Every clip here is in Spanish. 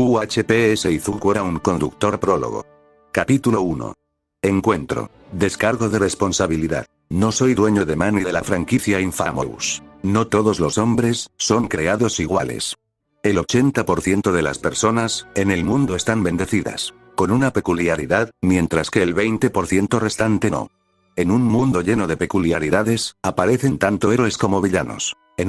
QHPS Izuku era un conductor prólogo. Capítulo 1. Encuentro. Descargo de responsabilidad. No soy dueño de Manny de la franquicia Infamous. No todos los hombres son creados iguales. El 80% de las personas en el mundo están bendecidas con una peculiaridad, mientras que el 20% restante no. En un mundo lleno de peculiaridades, aparecen tanto héroes como villanos. En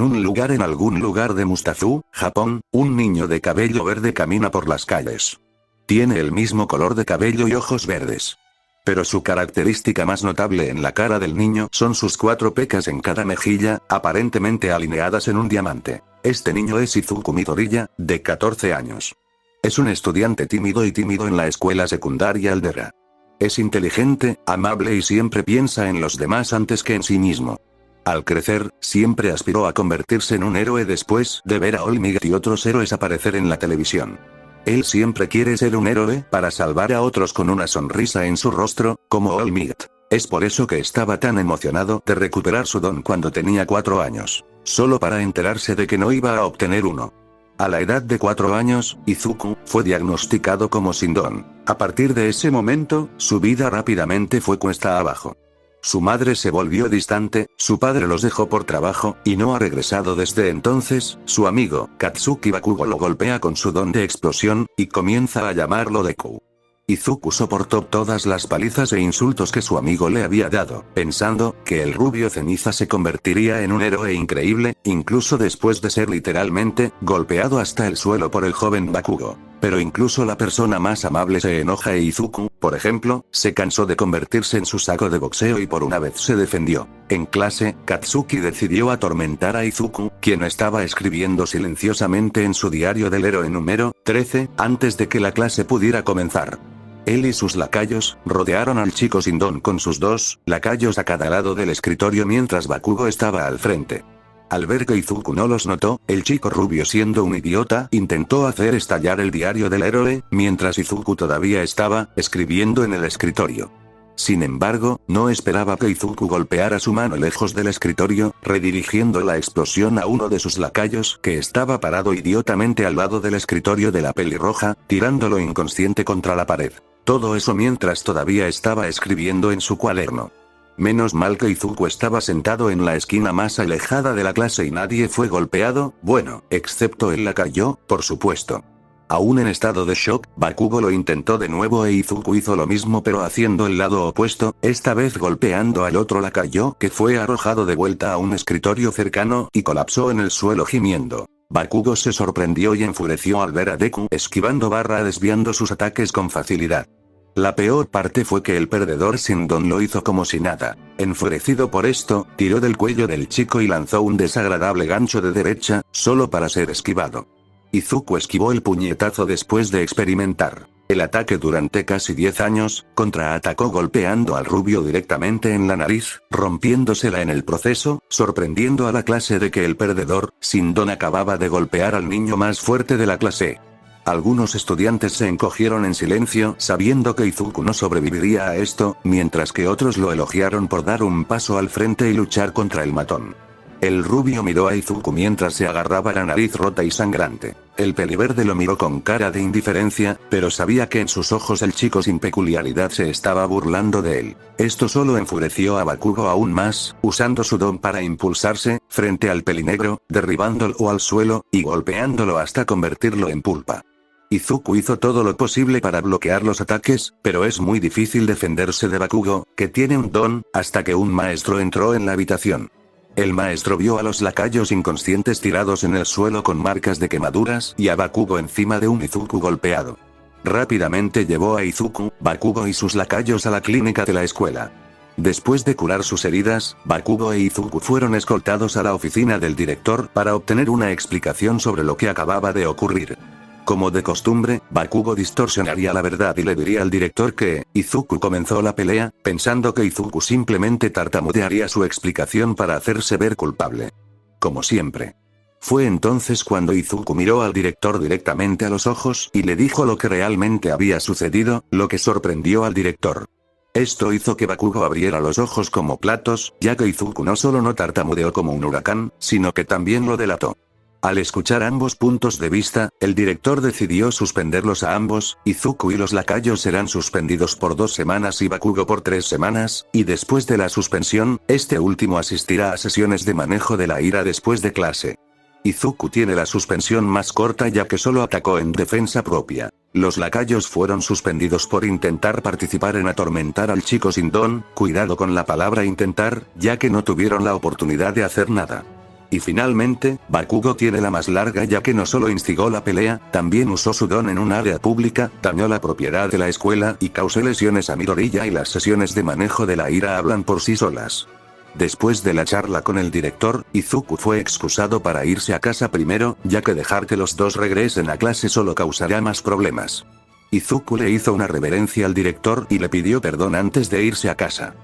algún lugar de Mustazu, Japón, un niño de cabello verde camina por las calles. Tiene el mismo color de cabello y ojos verdes. Pero su característica más notable en la cara del niño son sus 4 pecas en cada mejilla, aparentemente alineadas en un diamante. Este niño es Izuku Midoriya, de 14 años. Es un estudiante tímido en la escuela secundaria Aldera. Es inteligente, amable y siempre piensa en los demás antes que en sí mismo. Al crecer, siempre aspiró a convertirse en un héroe después de ver a All Might y otros héroes aparecer en la televisión. Él siempre quiere ser un héroe para salvar a otros con una sonrisa en su rostro, como All Might. Es por eso que estaba tan emocionado de recuperar su don cuando tenía 4 años, solo para enterarse de que no iba a obtener uno. A la edad de 4 años, Izuku fue diagnosticado como sin don. A partir de ese momento, su vida rápidamente fue cuesta abajo. Su madre se volvió distante, su padre los dejó por trabajo, y no ha regresado desde entonces. Su amigo, Katsuki Bakugo, lo golpea con su don de explosión, y comienza a llamarlo Deku. Izuku soportó todas las palizas e insultos que su amigo le había dado, pensando que el rubio ceniza se convertiría en un héroe increíble, incluso después de ser literalmente golpeado hasta el suelo por el joven Bakugo. Pero incluso la persona más amable se enoja e Izuku, por ejemplo, se cansó de convertirse en su saco de boxeo y por una vez se defendió. En clase, Katsuki decidió atormentar a Izuku, quien estaba escribiendo silenciosamente en su diario del héroe número 13, antes de que la clase pudiera comenzar. Él y sus lacayos rodearon al chico sin don con sus 2 lacayos a cada lado del escritorio mientras Bakugo estaba al frente. Al ver que Izuku no los notó, el chico rubio, siendo un idiota, intentó hacer estallar el diario del héroe, mientras Izuku todavía estaba escribiendo en el escritorio. Sin embargo, no esperaba que Izuku golpeara su mano lejos del escritorio, redirigiendo la explosión a uno de sus lacayos que estaba parado idiotamente al lado del escritorio de la pelirroja, tirándolo inconsciente contra la pared. Todo eso mientras todavía estaba escribiendo en su cuaderno. Menos mal que Izuku estaba sentado en la esquina más alejada de la clase y nadie fue golpeado, bueno, excepto el lacayo, por supuesto. Aún en estado de shock, Bakugo lo intentó de nuevo e Izuku hizo lo mismo pero haciendo el lado opuesto, esta vez golpeando al otro lacayo que fue arrojado de vuelta a un escritorio cercano y colapsó en el suelo gimiendo. Bakugo se sorprendió y enfureció al ver a Deku desviando sus ataques con facilidad. La peor parte fue que el perdedor sin don lo hizo como si nada. Enfurecido por esto, tiró del cuello del chico y lanzó un desagradable gancho de derecha, solo para ser esquivado. Izuku esquivó el puñetazo después de experimentar el ataque durante casi 10 años, contraatacó golpeando al rubio directamente en la nariz, rompiéndosela en el proceso, sorprendiendo a la clase de que el perdedor, sin don, acababa de golpear al niño más fuerte de la clase. Algunos estudiantes se encogieron en silencio sabiendo que Izuku no sobreviviría a esto, mientras que otros lo elogiaron por dar un paso al frente y luchar contra el matón. El rubio miró a Izuku mientras se agarraba la nariz rota y sangrante. El peliverde lo miró con cara de indiferencia, pero sabía que en sus ojos el chico sin peculiaridad se estaba burlando de él. Esto solo enfureció a Bakugo aún más, usando su don para impulsarse frente al pelinegro, derribándolo al suelo y golpeándolo hasta convertirlo en pulpa. Izuku hizo todo lo posible para bloquear los ataques, pero es muy difícil defenderse de Bakugo, que tiene un don, hasta que un maestro entró en la habitación. El maestro vio a los lacayos inconscientes tirados en el suelo con marcas de quemaduras y a Bakugo encima de un Izuku golpeado. Rápidamente llevó a Izuku, Bakugo y sus lacayos a la clínica de la escuela. Después de curar sus heridas, Bakugo e Izuku fueron escoltados a la oficina del director para obtener una explicación sobre lo que acababa de ocurrir. Como de costumbre, Bakugo distorsionaría la verdad y le diría al director que Izuku comenzó la pelea, pensando que Izuku simplemente tartamudearía su explicación para hacerse ver culpable. Como siempre. Fue entonces cuando Izuku miró al director directamente a los ojos y le dijo lo que realmente había sucedido, lo que sorprendió al director. Esto hizo que Bakugo abriera los ojos como platos, ya que Izuku no solo no tartamudeó como un huracán, sino que también lo delató. Al escuchar ambos puntos de vista, el director decidió suspenderlos a ambos. Izuku y los lacayos serán suspendidos por 2 semanas y Bakugo por 3 semanas, y después de la suspensión, este último asistirá a sesiones de manejo de la ira después de clase. Izuku tiene la suspensión más corta ya que solo atacó en defensa propia. Los lacayos fueron suspendidos por intentar participar en atormentar al chico sin don. Cuidado con la palabra intentar, ya que no tuvieron la oportunidad de hacer nada. Y finalmente, Bakugo tiene la más larga ya que no solo instigó la pelea, también usó su don en un área pública, dañó la propiedad de la escuela y causó lesiones a Midoriya, y las sesiones de manejo de la ira hablan por sí solas. Después de la charla con el director, Izuku fue excusado para irse a casa primero, ya que dejar que los dos regresen a clase solo causará más problemas. Izuku le hizo una reverencia al director y le pidió perdón antes de irse a casa.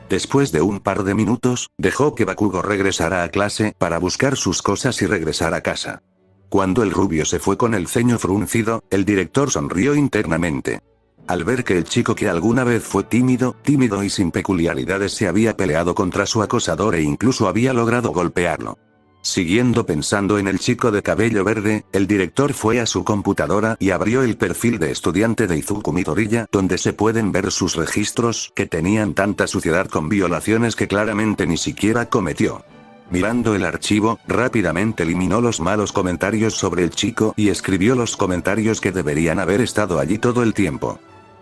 Después de un par de minutos, dejó que Bakugo regresara a clase para buscar sus cosas y regresar a casa. Cuando el rubio se fue con el ceño fruncido, el director sonrió internamente. Al ver que el chico que alguna vez fue tímido y sin peculiaridades se había peleado contra su acosador e incluso había logrado golpearlo. Siguiendo pensando en el chico de cabello verde, el director fue a su computadora y abrió el perfil de estudiante de Izuku Midoriya, donde se pueden ver sus registros, que tenían tanta suciedad con violaciones que claramente ni siquiera cometió. Mirando el archivo, rápidamente eliminó los malos comentarios sobre el chico y escribió los comentarios que deberían haber estado allí todo el tiempo.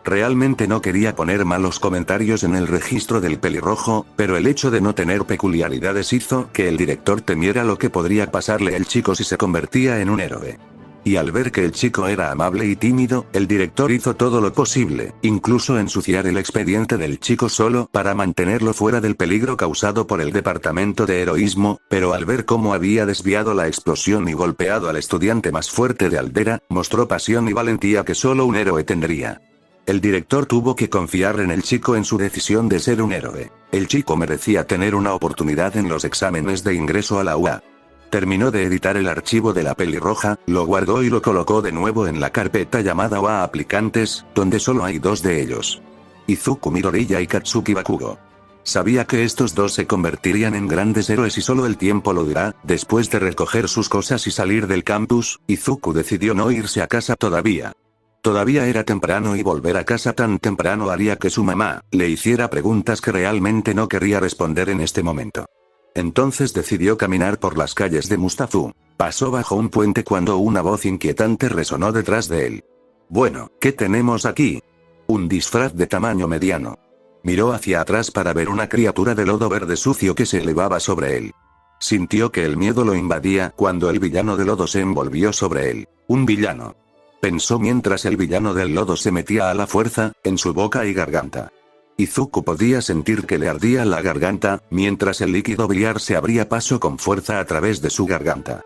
Realmente no quería poner malos comentarios en el registro del pelirrojo, pero el hecho de no tener peculiaridades hizo que el director temiera lo que podría pasarle al chico si se convertía en un héroe. Y al ver que el chico era amable y tímido, el director hizo todo lo posible, incluso ensuciar el expediente del chico solo para mantenerlo fuera del peligro causado por el departamento de heroísmo, pero al ver cómo había desviado la explosión y golpeado al estudiante más fuerte de Aldera, mostró pasión y valentía que solo un héroe tendría. El director tuvo que confiar en el chico en su decisión de ser un héroe. El chico merecía tener una oportunidad en los exámenes de ingreso a la UA. Terminó de editar el archivo de la pelirroja, lo guardó y lo colocó de nuevo en la carpeta llamada UA Aplicantes, donde solo hay 2 de ellos. Izuku Midoriya y Katsuki Bakugo. Sabía que estos dos se convertirían en grandes héroes y solo el tiempo lo dirá. Después de recoger sus cosas y salir del campus, Izuku decidió no irse a casa todavía. Todavía era temprano y volver a casa tan temprano haría que su mamá le hiciera preguntas que realmente no querría responder en este momento. Entonces decidió caminar por las calles de Mustafu. Pasó bajo un puente cuando una voz inquietante resonó detrás de él. Bueno, ¿qué tenemos aquí? Un disfraz de tamaño mediano. Miró hacia atrás para ver una criatura de lodo verde sucio que se elevaba sobre él. Sintió que el miedo lo invadía cuando el villano de lodo se envolvió sobre él. Un villano. Pensó mientras el villano del lodo se metía a la fuerza, en su boca y garganta. Izuku podía sentir que le ardía la garganta, mientras el líquido biliar se abría paso con fuerza a través de su garganta.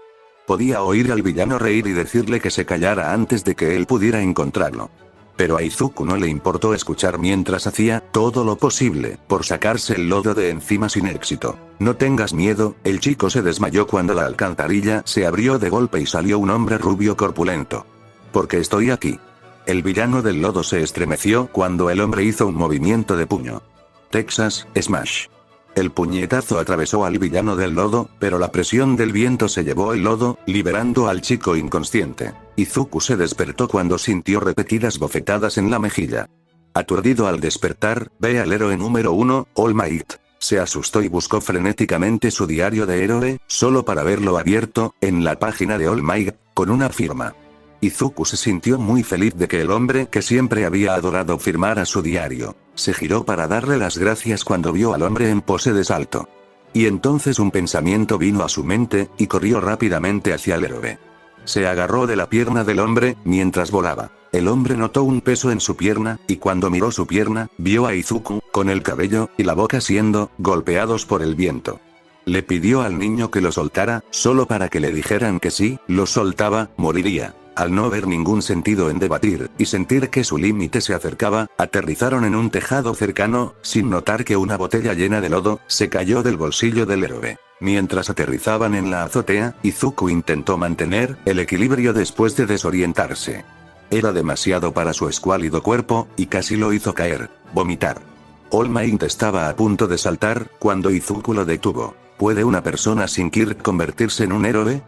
Podía oír al villano reír y decirle que se callara antes de que él pudiera encontrarlo. Pero a Izuku no le importó escuchar mientras hacía todo lo posible por sacarse el lodo de encima sin éxito. No tengas miedo, el chico se desmayó cuando la alcantarilla se abrió de golpe y salió un hombre rubio corpulento. Porque estoy aquí. El villano del lodo se estremeció cuando el hombre hizo un movimiento de puño. Texas Smash. El puñetazo atravesó al villano del lodo, pero la presión del viento se llevó el lodo, liberando al chico inconsciente. Izuku se despertó cuando sintió repetidas bofetadas en la mejilla. Aturdido al despertar, ve al héroe número 1, All Might. Se asustó y buscó frenéticamente su diario de héroe, solo para verlo abierto, en la página de All Might, con una firma. Izuku se sintió muy feliz de que el hombre que siempre había adorado firmara su diario. Se giró para darle las gracias cuando vio al hombre en pose de salto. Y entonces un pensamiento vino a su mente, y corrió rápidamente hacia el héroe. Se agarró de la pierna del hombre, mientras volaba. El hombre notó un peso en su pierna, y cuando miró su pierna, vio a Izuku, con el cabello y la boca siendo golpeados por el viento. Le pidió al niño que lo soltara, solo para que le dijeran que si lo soltaba, moriría. Al no ver ningún sentido en debatir, y sentir que su límite se acercaba, aterrizaron en un tejado cercano, sin notar que una botella llena de lodo se cayó del bolsillo del héroe. Mientras aterrizaban en la azotea, Izuku intentó mantener el equilibrio después de desorientarse. Era demasiado para su escuálido cuerpo, y casi lo hizo caer, vomitar. All Might estaba a punto de saltar, cuando Izuku lo detuvo. ¿Puede una persona sin Kirk convertirse en un héroe?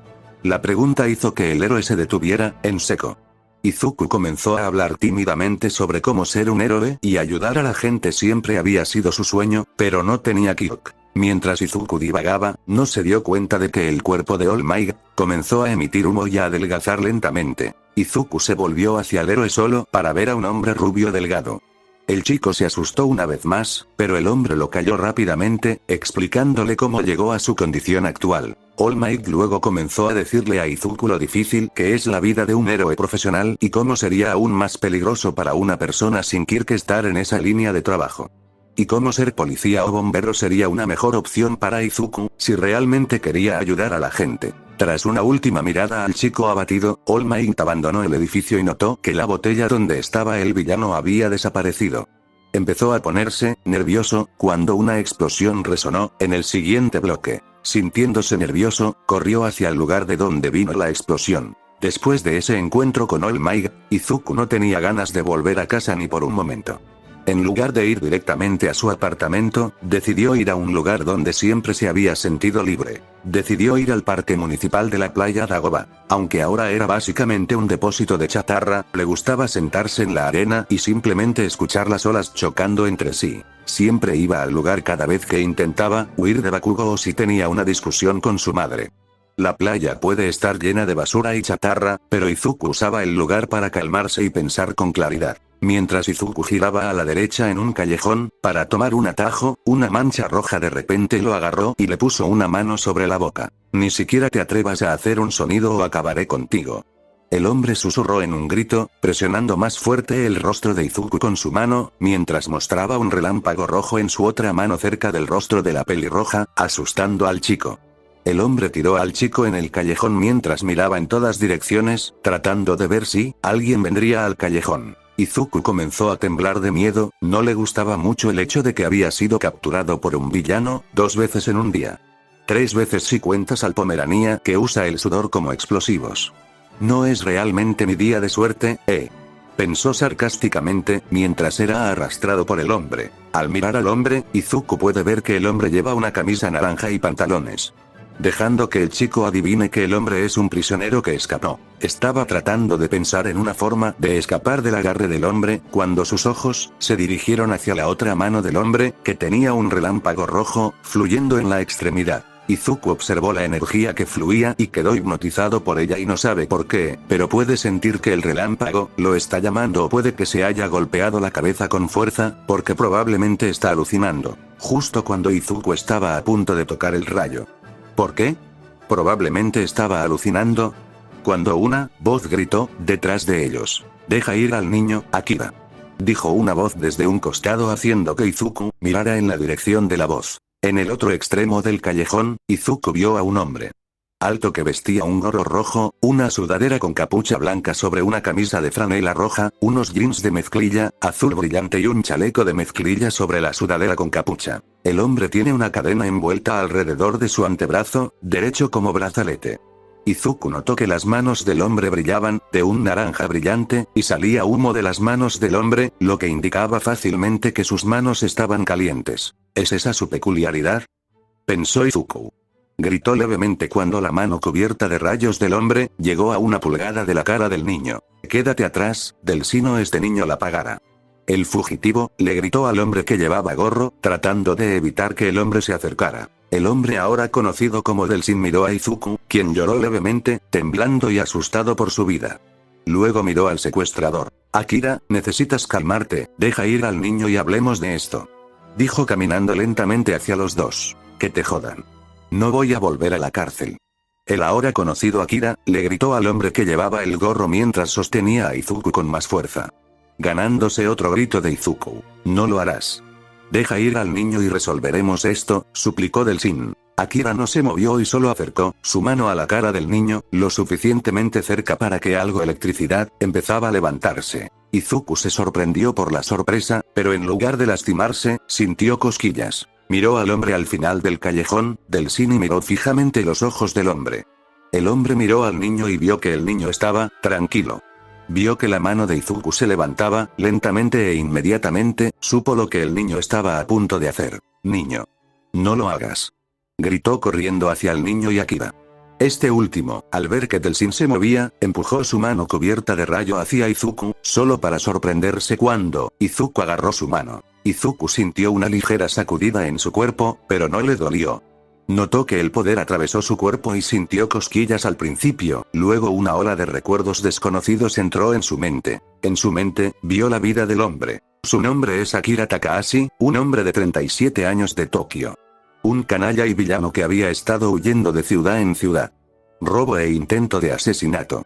La pregunta hizo que el héroe se detuviera, en seco. Izuku comenzó a hablar tímidamente sobre cómo ser un héroe y ayudar a la gente siempre había sido su sueño, pero no tenía Kyok. Mientras Izuku divagaba, no se dio cuenta de que el cuerpo de All Might comenzó a emitir humo y a adelgazar lentamente. Izuku se volvió hacia el héroe solo para ver a un hombre rubio delgado. El chico se asustó una vez más, pero el hombre lo calló rápidamente, explicándole cómo llegó a su condición actual. All Might luego comenzó a decirle a Izuku lo difícil que es la vida de un héroe profesional y cómo sería aún más peligroso para una persona sin Kirk estar en esa línea de trabajo. Y cómo ser policía o bombero sería una mejor opción para Izuku, si realmente quería ayudar a la gente. Tras una última mirada al chico abatido, All Might abandonó el edificio y notó que la botella donde estaba el villano había desaparecido. Empezó a ponerse nervioso cuando una explosión resonó en el siguiente bloque. Sintiéndose nervioso, corrió hacia el lugar de donde vino la explosión. Después de ese encuentro con All Might, Izuku no tenía ganas de volver a casa ni por un momento. En lugar de ir directamente a su apartamento, decidió ir a un lugar donde siempre se había sentido libre. Decidió ir al parque municipal de la playa Dagoba. Aunque ahora era básicamente un depósito de chatarra, le gustaba sentarse en la arena y simplemente escuchar las olas chocando entre sí. Siempre iba al lugar cada vez que intentaba huir de Bakugo o si tenía una discusión con su madre. La playa puede estar llena de basura y chatarra, pero Izuku usaba el lugar para calmarse y pensar con claridad. Mientras Izuku giraba a la derecha en un callejón, para tomar un atajo, una mancha roja de repente lo agarró y le puso una mano sobre la boca. Ni siquiera te atrevas a hacer un sonido o acabaré contigo. El hombre susurró en un grito, presionando más fuerte el rostro de Izuku con su mano, mientras mostraba un relámpago rojo en su otra mano cerca del rostro de la pelirroja, asustando al chico. El hombre tiró al chico en el callejón mientras miraba en todas direcciones, tratando de ver si alguien vendría al callejón. Izuku comenzó a temblar de miedo, no le gustaba mucho el hecho de que había sido capturado por un villano, 2 veces en un día. 3 veces si cuentas al Pomerania que usa el sudor como explosivos. No es realmente mi día de suerte, pensó sarcásticamente, mientras era arrastrado por el hombre. Al mirar al hombre, Izuku puede ver que el hombre lleva una camisa naranja y pantalones. Dejando que el chico adivine que el hombre es un prisionero que escapó. Estaba tratando de pensar en una forma de escapar del agarre del hombre, cuando sus ojos se dirigieron hacia la otra mano del hombre, que tenía un relámpago rojo, fluyendo en la extremidad. Izuku observó la energía que fluía y quedó hipnotizado por ella y no sabe por qué, pero puede sentir que el relámpago lo está llamando o puede que se haya golpeado la cabeza con fuerza, porque probablemente está alucinando. Justo cuando Izuku estaba a punto de tocar el rayo. ¿Por qué? Probablemente estaba alucinando. Cuando una voz gritó detrás de ellos. «Deja ir al niño, Akira», dijo una voz desde un costado haciendo que Izuku mirara en la dirección de la voz. En el otro extremo del callejón, Izuku vio a un hombre alto que vestía un gorro rojo, una sudadera con capucha blanca sobre una camisa de franela roja, unos jeans de mezclilla azul brillante y un chaleco de mezclilla sobre la sudadera con capucha. El hombre tiene una cadena envuelta alrededor de su antebrazo derecho como brazalete. Izuku notó que las manos del hombre brillaban, de un naranja brillante, y salía humo de las manos del hombre, lo que indicaba fácilmente que sus manos estaban calientes. ¿Es esa su peculiaridad?, pensó Izuku. Gritó levemente cuando la mano cubierta de rayos del hombre llegó a 1 pulgada de la cara del niño. «Quédate atrás, del si no este niño la pagará». El fugitivo le gritó al hombre que llevaba gorro, tratando de evitar que el hombre se acercara. El hombre ahora conocido como Delsin miró a Izuku, quien lloró levemente, temblando y asustado por su vida. Luego miró al secuestrador. «Akira, necesitas calmarte, deja ir al niño y hablemos de esto», dijo caminando lentamente hacia los dos. «Que te jodan. No voy a volver a la cárcel». El ahora conocido Akira le gritó al hombre que llevaba el gorro mientras sostenía a Izuku con más fuerza. Ganándose otro grito de Izuku. «No lo harás. Deja ir al niño y resolveremos esto», suplicó Delsin. Akira no se movió y solo acercó su mano a la cara del niño, lo suficientemente cerca para que algo electricidad empezaba a levantarse. Izuku se sorprendió por la sorpresa, pero en lugar de lastimarse, sintió cosquillas. Miró al hombre al final del callejón, Delsin, y miró fijamente los ojos del hombre. El hombre miró al niño y vio que el niño estaba tranquilo. Vio que la mano de Izuku se levantaba, lentamente e inmediatamente, supo lo que el niño estaba a punto de hacer. «Niño. No lo hagas», gritó corriendo hacia el niño y Akira. Este último, al ver que Delsin se movía, empujó su mano cubierta de rayo hacia Izuku, solo para sorprenderse cuando Izuku agarró su mano. Izuku sintió una ligera sacudida en su cuerpo, pero no le dolió. Notó que el poder atravesó su cuerpo y sintió cosquillas al principio, luego una ola de recuerdos desconocidos entró en su mente. En su mente, vio la vida del hombre. Su nombre es Akira Takahashi, un hombre de 37 años de Tokio. Un canalla y villano que había estado huyendo de ciudad en ciudad. Robo e intento de asesinato.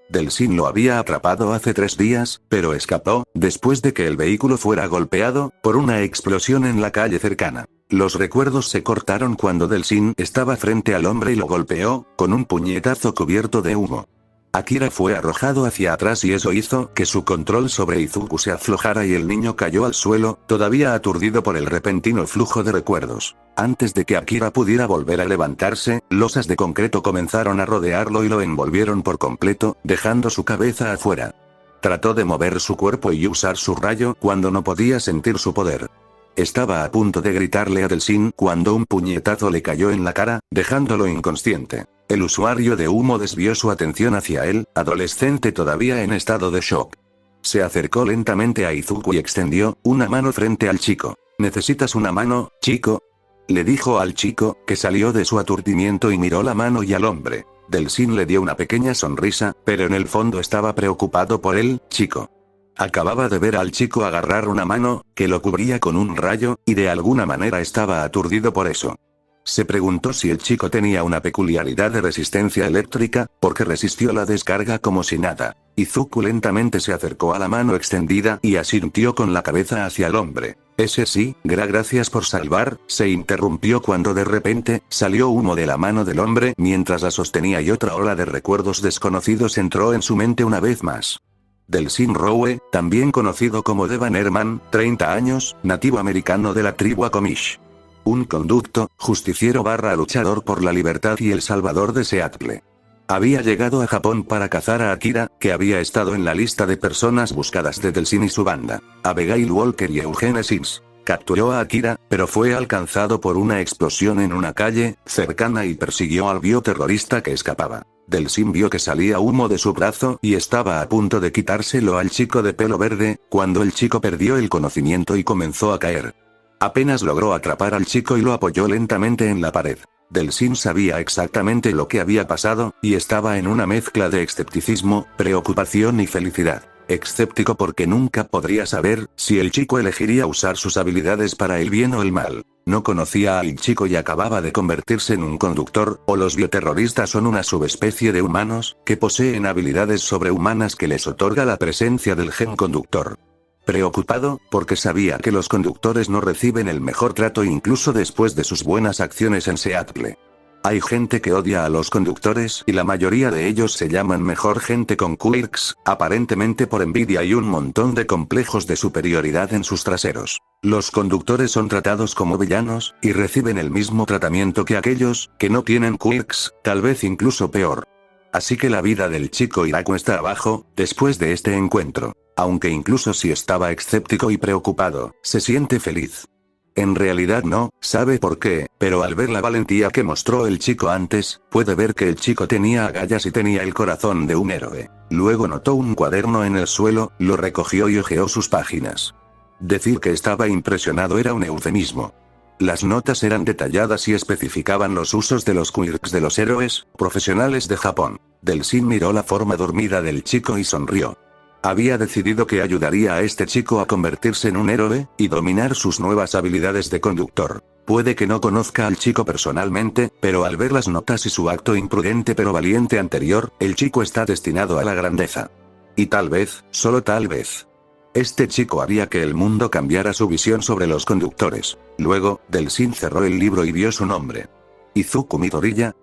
Delsin lo había atrapado hace 3 días, pero escapó, después de que el vehículo fuera golpeado por una explosión en la calle cercana. Los recuerdos se cortaron cuando Delsin estaba frente al hombre y lo golpeó, con un puñetazo cubierto de humo. Akira fue arrojado hacia atrás y eso hizo que su control sobre Izuku se aflojara y el niño cayó al suelo, todavía aturdido por el repentino flujo de recuerdos. Antes de que Akira pudiera volver a levantarse, losas de concreto comenzaron a rodearlo y lo envolvieron por completo, dejando su cabeza afuera. Trató de mover su cuerpo y usar su rayo cuando no podía sentir su poder. Estaba a punto de gritarle a Delsin cuando un puñetazo le cayó en la cara, dejándolo inconsciente. El usuario de humo desvió su atención hacia él, adolescente todavía en estado de shock. Se acercó lentamente a Izuku y extendió una mano frente al chico. ¿Necesitas una mano, chico?, le dijo al chico, que salió de su aturdimiento y miró la mano y al hombre. Delsin le dio una pequeña sonrisa, pero en el fondo estaba preocupado por él, chico. Acababa de ver al chico agarrar una mano, que lo cubría con un rayo, y de alguna manera estaba aturdido por eso. Se preguntó si el chico tenía una peculiaridad de resistencia eléctrica, porque resistió la descarga como si nada. Izuku lentamente se acercó a la mano extendida y asintió con la cabeza hacia el hombre. Ese sí, gracias por salvar, se interrumpió cuando de repente, salió humo de la mano del hombre mientras la sostenía y otra ola de recuerdos desconocidos entró en su mente una vez más. Delsin Rowe, también conocido como Devan Herman, 30 años, nativo americano de la tribu Akomish. Un conducto, justiciero / luchador por la libertad y el salvador de Seattle. Había llegado a Japón para cazar a Akira, que había estado en la lista de personas buscadas de Delsin y su banda. Abigail Walker y Eugene Sims. Capturó a Akira, pero fue alcanzado por una explosión en una calle cercana y persiguió al bioterrorista que escapaba. Delsin vio que salía humo de su brazo y estaba a punto de quitárselo al chico de pelo verde, cuando el chico perdió el conocimiento y comenzó a caer. Apenas logró atrapar al chico y lo apoyó lentamente en la pared. Delsin sabía exactamente lo que había pasado, y estaba en una mezcla de escepticismo, preocupación y felicidad. Escéptico porque nunca podría saber si el chico elegiría usar sus habilidades para el bien o el mal. No conocía al chico y acababa de convertirse en un conductor, o los bioterroristas son una subespecie de humanos, que poseen habilidades sobrehumanas que les otorga la presencia del gen conductor. Preocupado, porque sabía que los conductores no reciben el mejor trato incluso después de sus buenas acciones en Seattle. Hay gente que odia a los conductores y la mayoría de ellos se llaman mejor gente con quirks, aparentemente por envidia y un montón de complejos de superioridad en sus traseros. Los conductores son tratados como villanos, y reciben el mismo tratamiento que aquellos que no tienen quirks, tal vez incluso peor. Así que la vida del chico irá cuesta abajo, después de este encuentro. Aunque incluso si estaba escéptico y preocupado, se siente feliz. En realidad no, sabe por qué, pero al ver la valentía que mostró el chico antes, puede ver que el chico tenía agallas y tenía el corazón de un héroe. Luego notó un cuaderno en el suelo, lo recogió y hojeó sus páginas. Decir que estaba impresionado era un eufemismo. Las notas eran detalladas y especificaban los usos de los quirks de los héroes profesionales de Japón. Delsin miró la forma dormida del chico y sonrió. Había decidido que ayudaría a este chico a convertirse en un héroe, y dominar sus nuevas habilidades de conductor. Puede que no conozca al chico personalmente, pero al ver las notas y su acto imprudente pero valiente anterior, el chico está destinado a la grandeza. Y tal vez, solo tal vez, este chico haría que el mundo cambiara su visión sobre los conductores. Luego, Delsin cerró el libro y vio su nombre. Izuku Midoriya,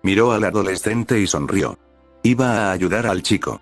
Miró al adolescente y sonrió. Iba a ayudar al chico.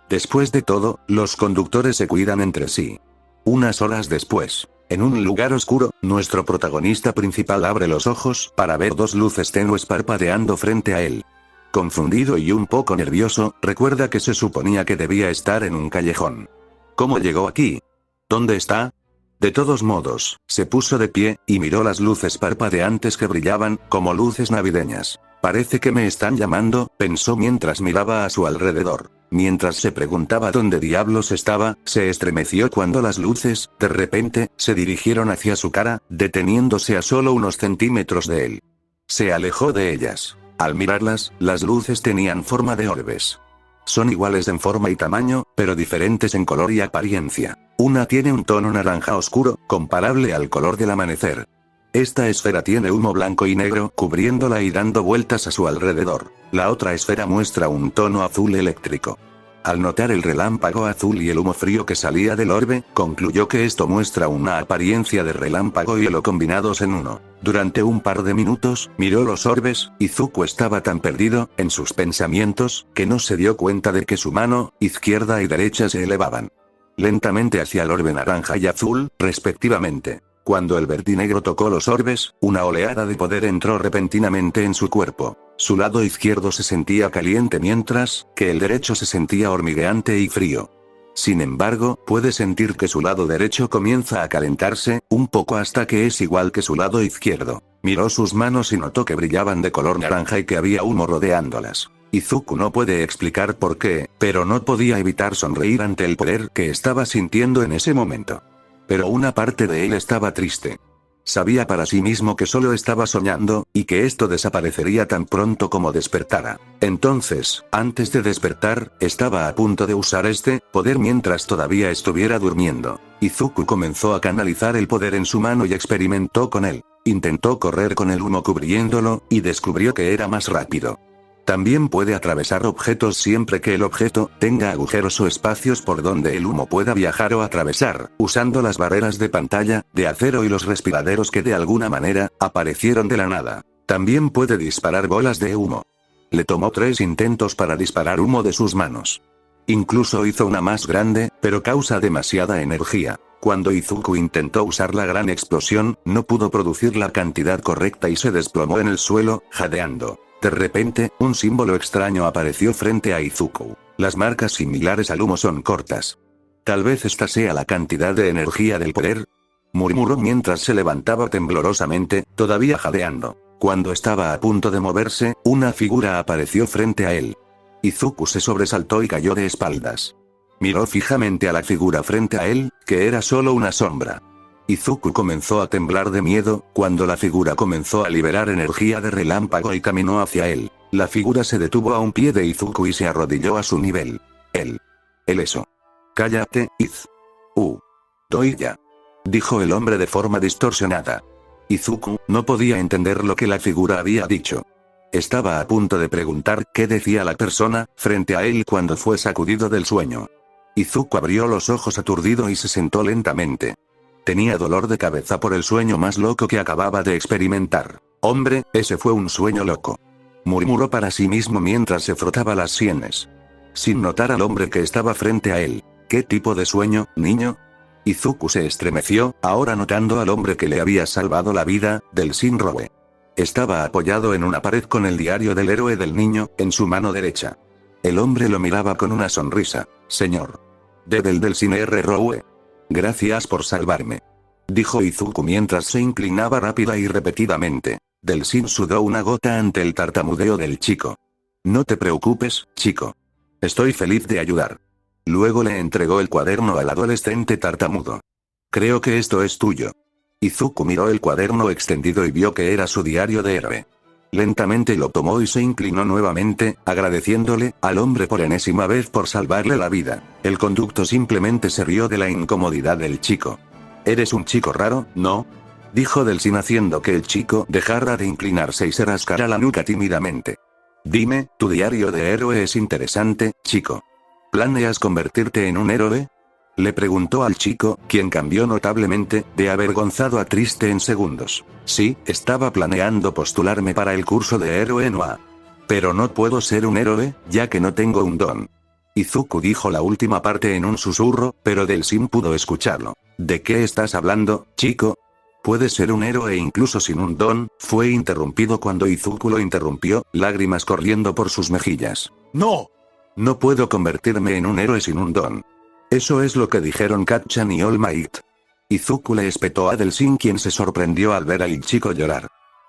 Después de todo, los conductores se cuidan entre sí. Unas horas después, en un lugar oscuro, nuestro protagonista principal abre los ojos para ver dos luces tenues parpadeando frente a él. Confundido y un poco nervioso, recuerda que se suponía que debía estar en un callejón. ¿Cómo llegó aquí? ¿Dónde está? De todos modos, se puso de pie, y miró las luces parpadeantes que brillaban, como luces navideñas. Parece que me están llamando, pensó mientras miraba a su alrededor. Mientras se preguntaba dónde diablos estaba, se estremeció cuando las luces, de repente, se dirigieron hacia su cara, deteniéndose a solo unos centímetros de él. Se alejó de ellas. Al mirarlas, las luces tenían forma de orbes. Son iguales en forma y tamaño, pero diferentes en color y apariencia. Una tiene un tono naranja oscuro, comparable al color del amanecer. Esta esfera tiene humo blanco y negro cubriéndola y dando vueltas a su alrededor. La otra esfera muestra un tono azul eléctrico. Al notar el relámpago azul y el humo frío que salía del orbe, concluyó que esto muestra una apariencia de relámpago y hielo combinados en uno. Durante un par de minutos, miró los orbes, y Zuko estaba tan perdido en sus pensamientos, que no se dio cuenta de que su mano izquierda y derecha se elevaban lentamente hacia el orbe naranja y azul, respectivamente. Cuando el verdinegro tocó los orbes, una oleada de poder entró repentinamente en su cuerpo. Su lado izquierdo se sentía caliente mientras que el derecho se sentía hormigueante y frío. Sin embargo, puede sentir que su lado derecho comienza a calentarse, un poco hasta que es igual que su lado izquierdo. Miró sus manos y notó que brillaban de color naranja y que había humo rodeándolas. Izuku no puede explicar por qué, pero no podía evitar sonreír ante el poder que estaba sintiendo en ese momento. Pero una parte de él estaba triste. Sabía para sí mismo que solo estaba soñando, y que esto desaparecería tan pronto como despertara. Entonces, antes de despertar, estaba a punto de usar este poder mientras todavía estuviera durmiendo. Izuku comenzó a canalizar el poder en su mano y experimentó con él. Intentó correr con el humo cubriéndolo, y descubrió que era más rápido. También puede atravesar objetos siempre que el objeto tenga agujeros o espacios por donde el humo pueda viajar o atravesar, usando las barreras de pantalla, de acero y los respiraderos que de alguna manera, aparecieron de la nada. También puede disparar bolas de humo. Le tomó 3 intentos para disparar humo de sus manos. Incluso hizo una más grande, pero causa demasiada energía. Cuando Izuku intentó usar la gran explosión, no pudo producir la cantidad correcta y se desplomó en el suelo, jadeando. De repente, un símbolo extraño apareció frente a Izuku. Las marcas similares al humo son cortas. Tal vez esta sea la cantidad de energía del poder, murmuró mientras se levantaba temblorosamente, todavía jadeando. Cuando estaba a punto de moverse, una figura apareció frente a él. Izuku se sobresaltó y cayó de espaldas. Miró fijamente a la figura frente a él, que era solo una sombra. Izuku comenzó a temblar de miedo, cuando la figura comenzó a liberar energía de relámpago y caminó hacia él. La figura se detuvo a un pie de Izuku y se arrodilló a su nivel. El eso. Cállate, doy ya. Dijo el hombre de forma distorsionada. Izuku no podía entender lo que la figura había dicho. Estaba a punto de preguntar qué decía la persona frente a él cuando fue sacudido del sueño. Izuku abrió los ojos aturdido y se sentó lentamente. Tenía dolor de cabeza por el sueño más loco que acababa de experimentar. Hombre, ese fue un sueño loco. Murmuró para sí mismo mientras se frotaba las sienes. Sin notar al hombre que estaba frente a él. ¿Qué tipo de sueño, niño? Izuku se estremeció, ahora notando al hombre que le había salvado la vida, del Shinroe. Estaba apoyado en una pared con el diario del héroe del niño, en su mano derecha. El hombre lo miraba con una sonrisa. Señor. Del Shinroe. Gracias por salvarme. Dijo Izuku mientras se inclinaba rápida y repetidamente. Delsin sudó una gota ante el tartamudeo del chico. No te preocupes, chico. Estoy feliz de ayudar. Luego le entregó el cuaderno al adolescente tartamudo. Creo que esto es tuyo. Izuku miró el cuaderno extendido y vio que era su diario de héroe. Lentamente lo tomó y se inclinó nuevamente, agradeciéndole al hombre por enésima vez por salvarle la vida. El conducto simplemente se rió de la incomodidad del chico. «Eres un chico raro, ¿no?», dijo Delsin haciendo que el chico dejara de inclinarse y se rascara la nuca tímidamente. «Dime, tu diario de héroe es interesante, chico. ¿Planeas convertirte en un héroe?», le preguntó al chico, quien cambió notablemente, de avergonzado a triste en segundos. Sí, estaba planeando postularme para el curso de héroe Noa. Pero no puedo ser un héroe, ya que no tengo un don. Izuku dijo la última parte en un susurro, pero Delsin pudo escucharlo. ¿De qué estás hablando, chico? Puedes ser un héroe incluso sin un don, fue interrumpido cuando Izuku lo interrumpió, lágrimas corriendo por sus mejillas. ¡No! No puedo convertirme en un héroe sin un don. Eso es lo que dijeron Kacchan y All Might. Izuku le espetó a Delsin, quien se sorprendió al ver al chico llorar.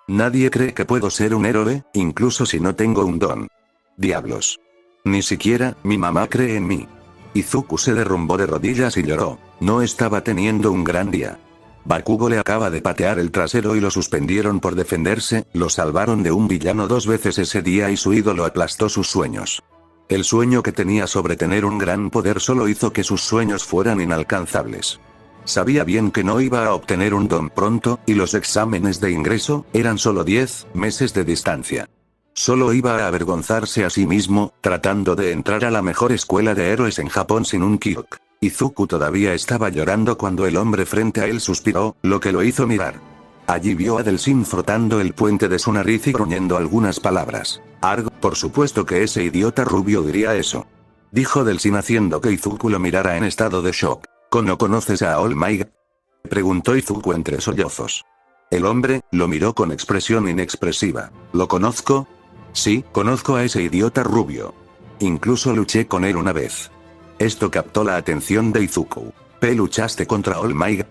Nadie cree que puedo ser un héroe, incluso si no tengo un don. Diablos. Ni siquiera mi mamá cree en mí. Izuku se derrumbó de rodillas y lloró. No estaba teniendo un gran día. Bakugo le acaba de patear el trasero y lo suspendieron por defenderse, lo salvaron de un villano 2 veces ese día y su ídolo aplastó sus sueños. El sueño que tenía sobre tener un gran poder solo hizo que sus sueños fueran inalcanzables. Sabía bien que no iba a obtener un don pronto, y los exámenes de ingreso eran solo 10 meses de distancia. Solo iba a avergonzarse a sí mismo, tratando de entrar a la mejor escuela de héroes en Japón sin un Kyuk. Izuku todavía estaba llorando cuando el hombre frente a él suspiró, lo que lo hizo mirar. Allí vio a Delsin frotando el puente de su nariz y gruñendo algunas palabras. Arg, por supuesto que ese idiota rubio diría eso. Dijo Delsin haciendo que Izuku lo mirara en estado de shock. ¿No conoces a All Might? Preguntó Izuku entre sollozos. El hombre lo miró con expresión inexpresiva. ¿Lo conozco? Sí, conozco a ese idiota rubio. Incluso luché con él una vez. Esto captó la atención de Izuku. ¿Luchaste contra All Might?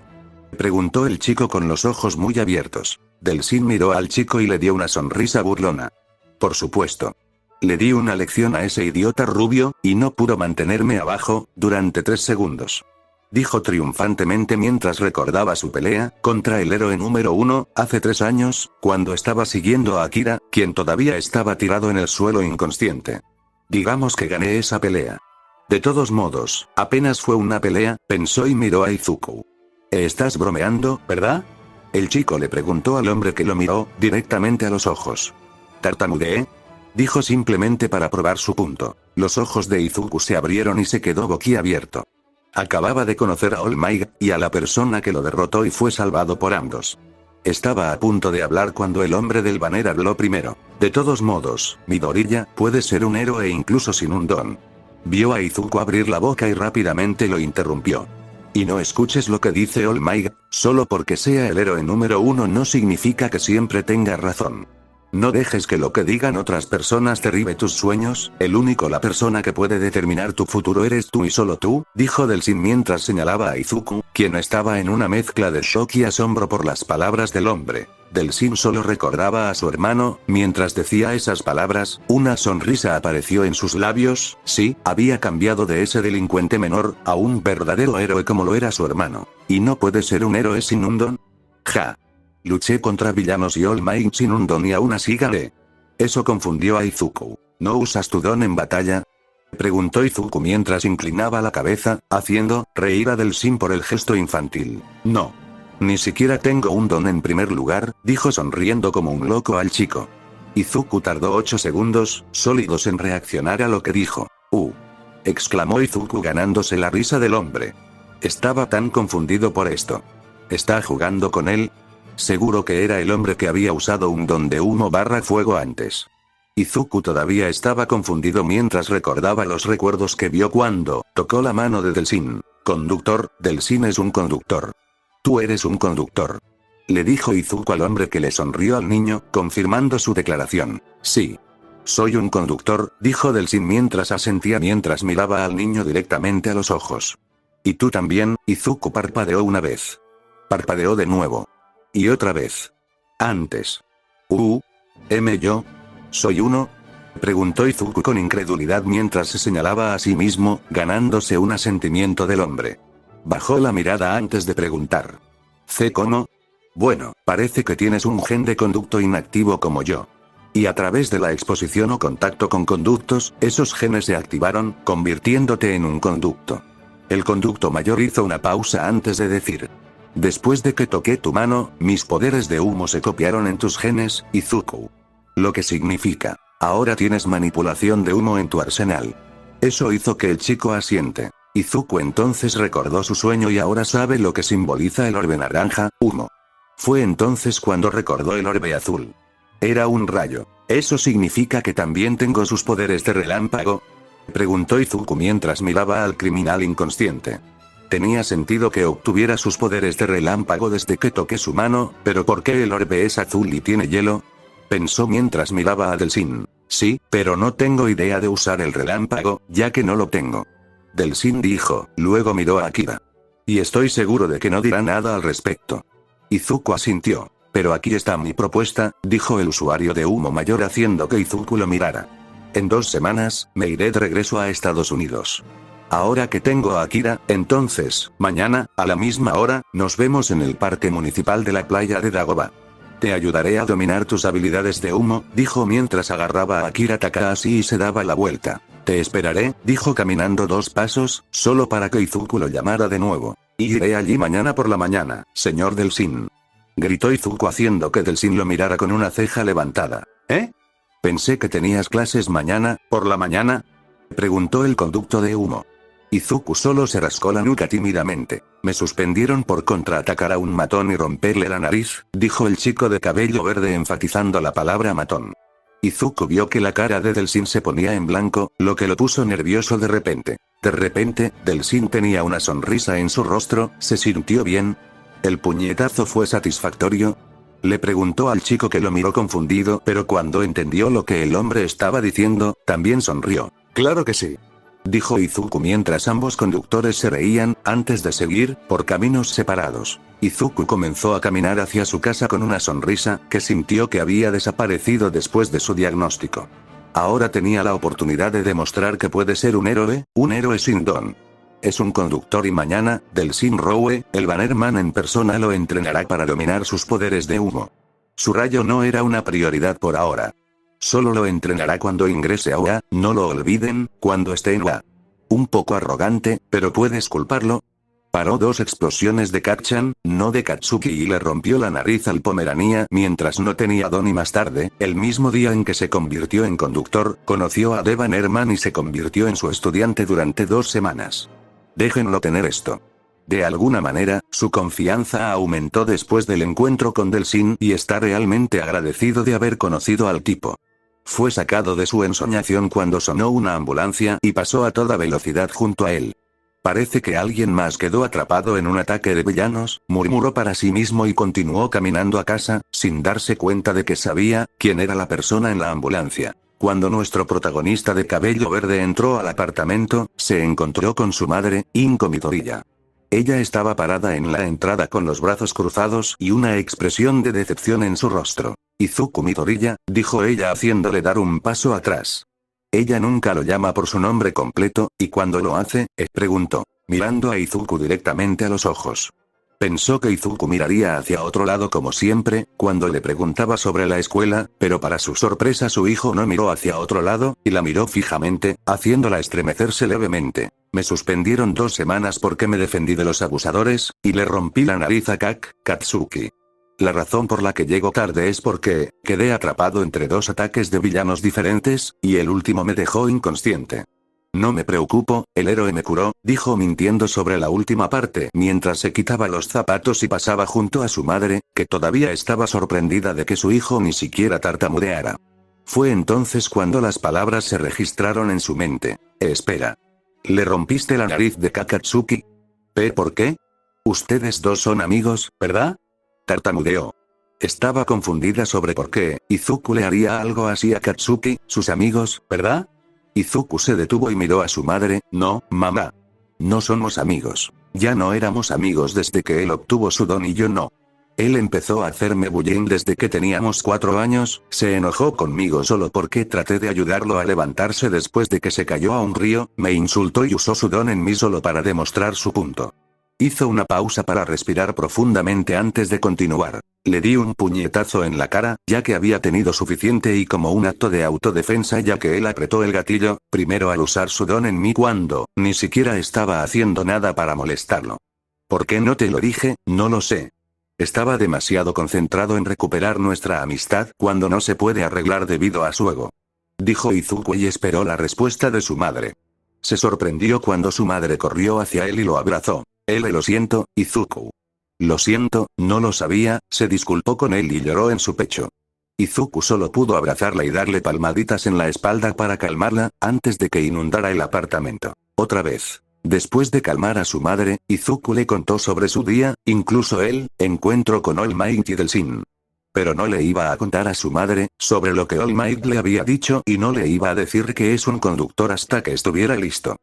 Preguntó el chico con los ojos muy abiertos. Delsin miró al chico y le dio una sonrisa burlona. Por supuesto. Le di una lección a ese idiota rubio, y no pudo mantenerme abajo, durante 3 segundos. Dijo triunfantemente mientras recordaba su pelea, contra el héroe número 1, hace 3 años, cuando estaba siguiendo a Akira, quien todavía estaba tirado en el suelo inconsciente. Digamos que gané esa pelea. De todos modos, apenas fue una pelea, pensó y miró a Izuku. ¿Estás bromeando, verdad? El chico le preguntó al hombre que lo miró, directamente a los ojos. ¿Tartamudeé? Dijo simplemente para probar su punto. Los ojos de Izuku se abrieron y se quedó boquiabierto. Acababa de conocer a All Might, y a la persona que lo derrotó y fue salvado por ambos. Estaba a punto de hablar cuando el hombre del banner habló primero. De todos modos, Midoriya puede ser un héroe incluso sin un don. Vio a Izuku abrir la boca y rápidamente lo interrumpió. Y no escuches lo que dice All Might, solo porque sea el héroe número 1 no significa que siempre tenga razón. No dejes que lo que digan otras personas derribe tus sueños, la persona que puede determinar tu futuro eres tú y solo tú, dijo Delsin mientras señalaba a Izuku, quien estaba en una mezcla de shock y asombro por las palabras del hombre. Delsin solo recordaba a su hermano, mientras decía esas palabras, una sonrisa apareció en sus labios, sí, había cambiado de ese delincuente menor, a un verdadero héroe como lo era su hermano. ¿Y no puede ser un héroe sin un don? Ja. Luché contra villanos y All Might sin un don y aún así gané. Eso confundió a Izuku. ¿No usas tu don en batalla? Preguntó Izuku mientras inclinaba la cabeza, haciendo reír a Delsin por el gesto infantil. No. Ni siquiera tengo un don en primer lugar, dijo sonriendo como un loco al chico. Izuku tardó 8 segundos, sólidos en reaccionar a lo que dijo. Exclamó Izuku ganándose la risa del hombre. Estaba tan confundido por esto. ¿Está jugando con él? Seguro que era el hombre que había usado un don de humo/fuego antes. Izuku todavía estaba confundido mientras recordaba los recuerdos que vio cuando tocó la mano de Delsin. Conductor, Delsin es un conductor. Tú eres un conductor. Le dijo Izuku al hombre que le sonrió al niño, confirmando su declaración. Sí. Soy un conductor, dijo Delsin mientras asentía mientras miraba al niño directamente a los ojos. ¿Y tú también? Izuku parpadeó una vez. Parpadeó de nuevo. Y otra vez. Antes. ¿Yo? ¿Soy uno? Preguntó Izuku con incredulidad mientras se señalaba a sí mismo, ganándose un asentimiento del hombre. Bajó la mirada antes de preguntar. ¿Cómo? Bueno, parece que tienes un gen de conducto inactivo como yo. Y a través de la exposición o contacto con conductos, esos genes se activaron, convirtiéndote en un conducto. El conducto mayor hizo una pausa antes de decir. Después de que toqué tu mano, mis poderes de humo se copiaron en tus genes, Izuku. Lo que significa, ahora tienes manipulación de humo en tu arsenal. Eso hizo que el chico asiente. Izuku entonces recordó su sueño y ahora sabe lo que simboliza el orbe naranja, humo. Fue entonces cuando recordó el orbe azul. Era un rayo. ¿Eso significa que también tengo sus poderes de relámpago? Preguntó Izuku mientras miraba al criminal inconsciente. Tenía sentido que obtuviera sus poderes de relámpago desde que toqué su mano, pero ¿por qué el orbe es azul y tiene hielo? Pensó mientras miraba a Delsin. Sí, pero no tengo idea de usar el relámpago, ya que no lo tengo. Delsin dijo, luego miró a Akira. Y estoy seguro de que no dirá nada al respecto. Izuku asintió. Pero aquí está mi propuesta, dijo el usuario de humo mayor haciendo que Izuku lo mirara. En 2 semanas, me iré de regreso a Estados Unidos. Ahora que tengo a Akira, entonces, mañana, a la misma hora, nos vemos en el parque municipal de la playa de Dagoba. Te ayudaré a dominar tus habilidades de humo, dijo mientras agarraba a Akira Takahashi y se daba la vuelta. Te esperaré, dijo caminando 2 pasos, solo para que Izuku lo llamara de nuevo. Y iré allí mañana por la mañana, señor Delsin. Gritó Izuku haciendo que Delsin lo mirara con una ceja levantada. ¿Eh? Pensé que tenías clases mañana, ¿por la mañana? Preguntó el conducto de humo. Izuku solo se rascó la nuca tímidamente. Me suspendieron por contraatacar a un matón y romperle la nariz, dijo el chico de cabello verde enfatizando la palabra matón. Izuku vio que la cara de Delsin se ponía en blanco, lo que lo puso nervioso de repente. De repente, Delsin tenía una sonrisa en su rostro, ¿se sintió bien? ¿El puñetazo fue satisfactorio? Le preguntó al chico que lo miró confundido, pero cuando entendió lo que el hombre estaba diciendo, también sonrió. Claro que sí. Dijo Izuku mientras ambos conductores se reían, antes de seguir, por caminos separados. Izuku comenzó a caminar hacia su casa con una sonrisa, que sintió que había desaparecido después de su diagnóstico. Ahora tenía la oportunidad de demostrar que puede ser un héroe sin don. Es un conductor y mañana, Delsin Rowe, el Bannerman en persona lo entrenará para dominar sus poderes de humo. Su rayo no era una prioridad por ahora. Solo lo entrenará cuando ingrese a OA, no lo olviden, cuando esté en OA. Un poco arrogante, pero ¿puedes culparlo? Paró 2 explosiones de Kacchan, no de Katsuki y le rompió la nariz al Pomerania mientras no tenía don y más tarde, el mismo día en que se convirtió en conductor, conoció a Devan Herman y se convirtió en su estudiante durante 2 semanas. Déjenlo tener esto. De alguna manera, su confianza aumentó después del encuentro con Delsin y está realmente agradecido de haber conocido al tipo. Fue sacado de su ensoñación cuando sonó una ambulancia y pasó a toda velocidad junto a él. Parece que alguien más quedó atrapado en un ataque de villanos, murmuró para sí mismo y continuó caminando a casa, sin darse cuenta de que sabía quién era la persona en la ambulancia. Cuando nuestro protagonista de cabello verde entró al apartamento, se encontró con su madre, Inko Midoriya. Ella estaba parada en la entrada con los brazos cruzados y una expresión de decepción en su rostro. Izuku Midoriya, dijo ella haciéndole dar un paso atrás. Ella nunca lo llama por su nombre completo, y cuando lo hace, preguntó, mirando a Izuku directamente a los ojos. Pensó que Izuku miraría hacia otro lado como siempre, cuando le preguntaba sobre la escuela, pero para su sorpresa su hijo no miró hacia otro lado, y la miró fijamente, haciéndola estremecerse levemente. Me suspendieron 2 semanas porque me defendí de los abusadores, y le rompí la nariz a Katsuki. La razón por la que llego tarde es porque, quedé atrapado entre 2 ataques de villanos diferentes, y el último me dejó inconsciente. No me preocupo, el héroe me curó, dijo mintiendo sobre la última parte mientras se quitaba los zapatos y pasaba junto a su madre, que todavía estaba sorprendida de que su hijo ni siquiera tartamudeara. Fue entonces cuando las palabras se registraron en su mente. Espera. ¿Le rompiste la nariz de Katsuki? ¿Por qué? Ustedes 2 son amigos, ¿verdad? Tartamudeó. Estaba confundida sobre por qué Izuku le haría algo así a Katsuki, sus amigos, ¿verdad? Izuku se detuvo y miró a su madre. No, mamá. No somos amigos. Ya no éramos amigos desde que él obtuvo su don y yo no. Él empezó a hacerme bullying desde que teníamos 4 años, se enojó conmigo solo porque traté de ayudarlo a levantarse después de que se cayó a un río, me insultó y usó su don en mí solo para demostrar su punto. Hizo una pausa para respirar profundamente antes de continuar. Le di un puñetazo en la cara, ya que había tenido suficiente y como un acto de autodefensa ya que él apretó el gatillo, primero al usar su don en mí cuando, ni siquiera estaba haciendo nada para molestarlo. ¿Por qué no te lo dije? No lo sé. Estaba demasiado concentrado en recuperar nuestra amistad cuando no se puede arreglar debido a su ego. Dijo Izuku y esperó la respuesta de su madre. Se sorprendió cuando su madre corrió hacia él y lo abrazó. Lo siento, Izuku. Lo siento, no lo sabía, se disculpó con él y lloró en su pecho. Izuku solo pudo abrazarla y darle palmaditas en la espalda para calmarla, antes de que inundara el apartamento. Otra vez. Después de calmar a su madre, Izuku le contó sobre su día, incluso el encuentro con All Might y Delsin. Pero no le iba a contar a su madre sobre lo que All Might le había dicho y no le iba a decir que es un conductor hasta que estuviera listo.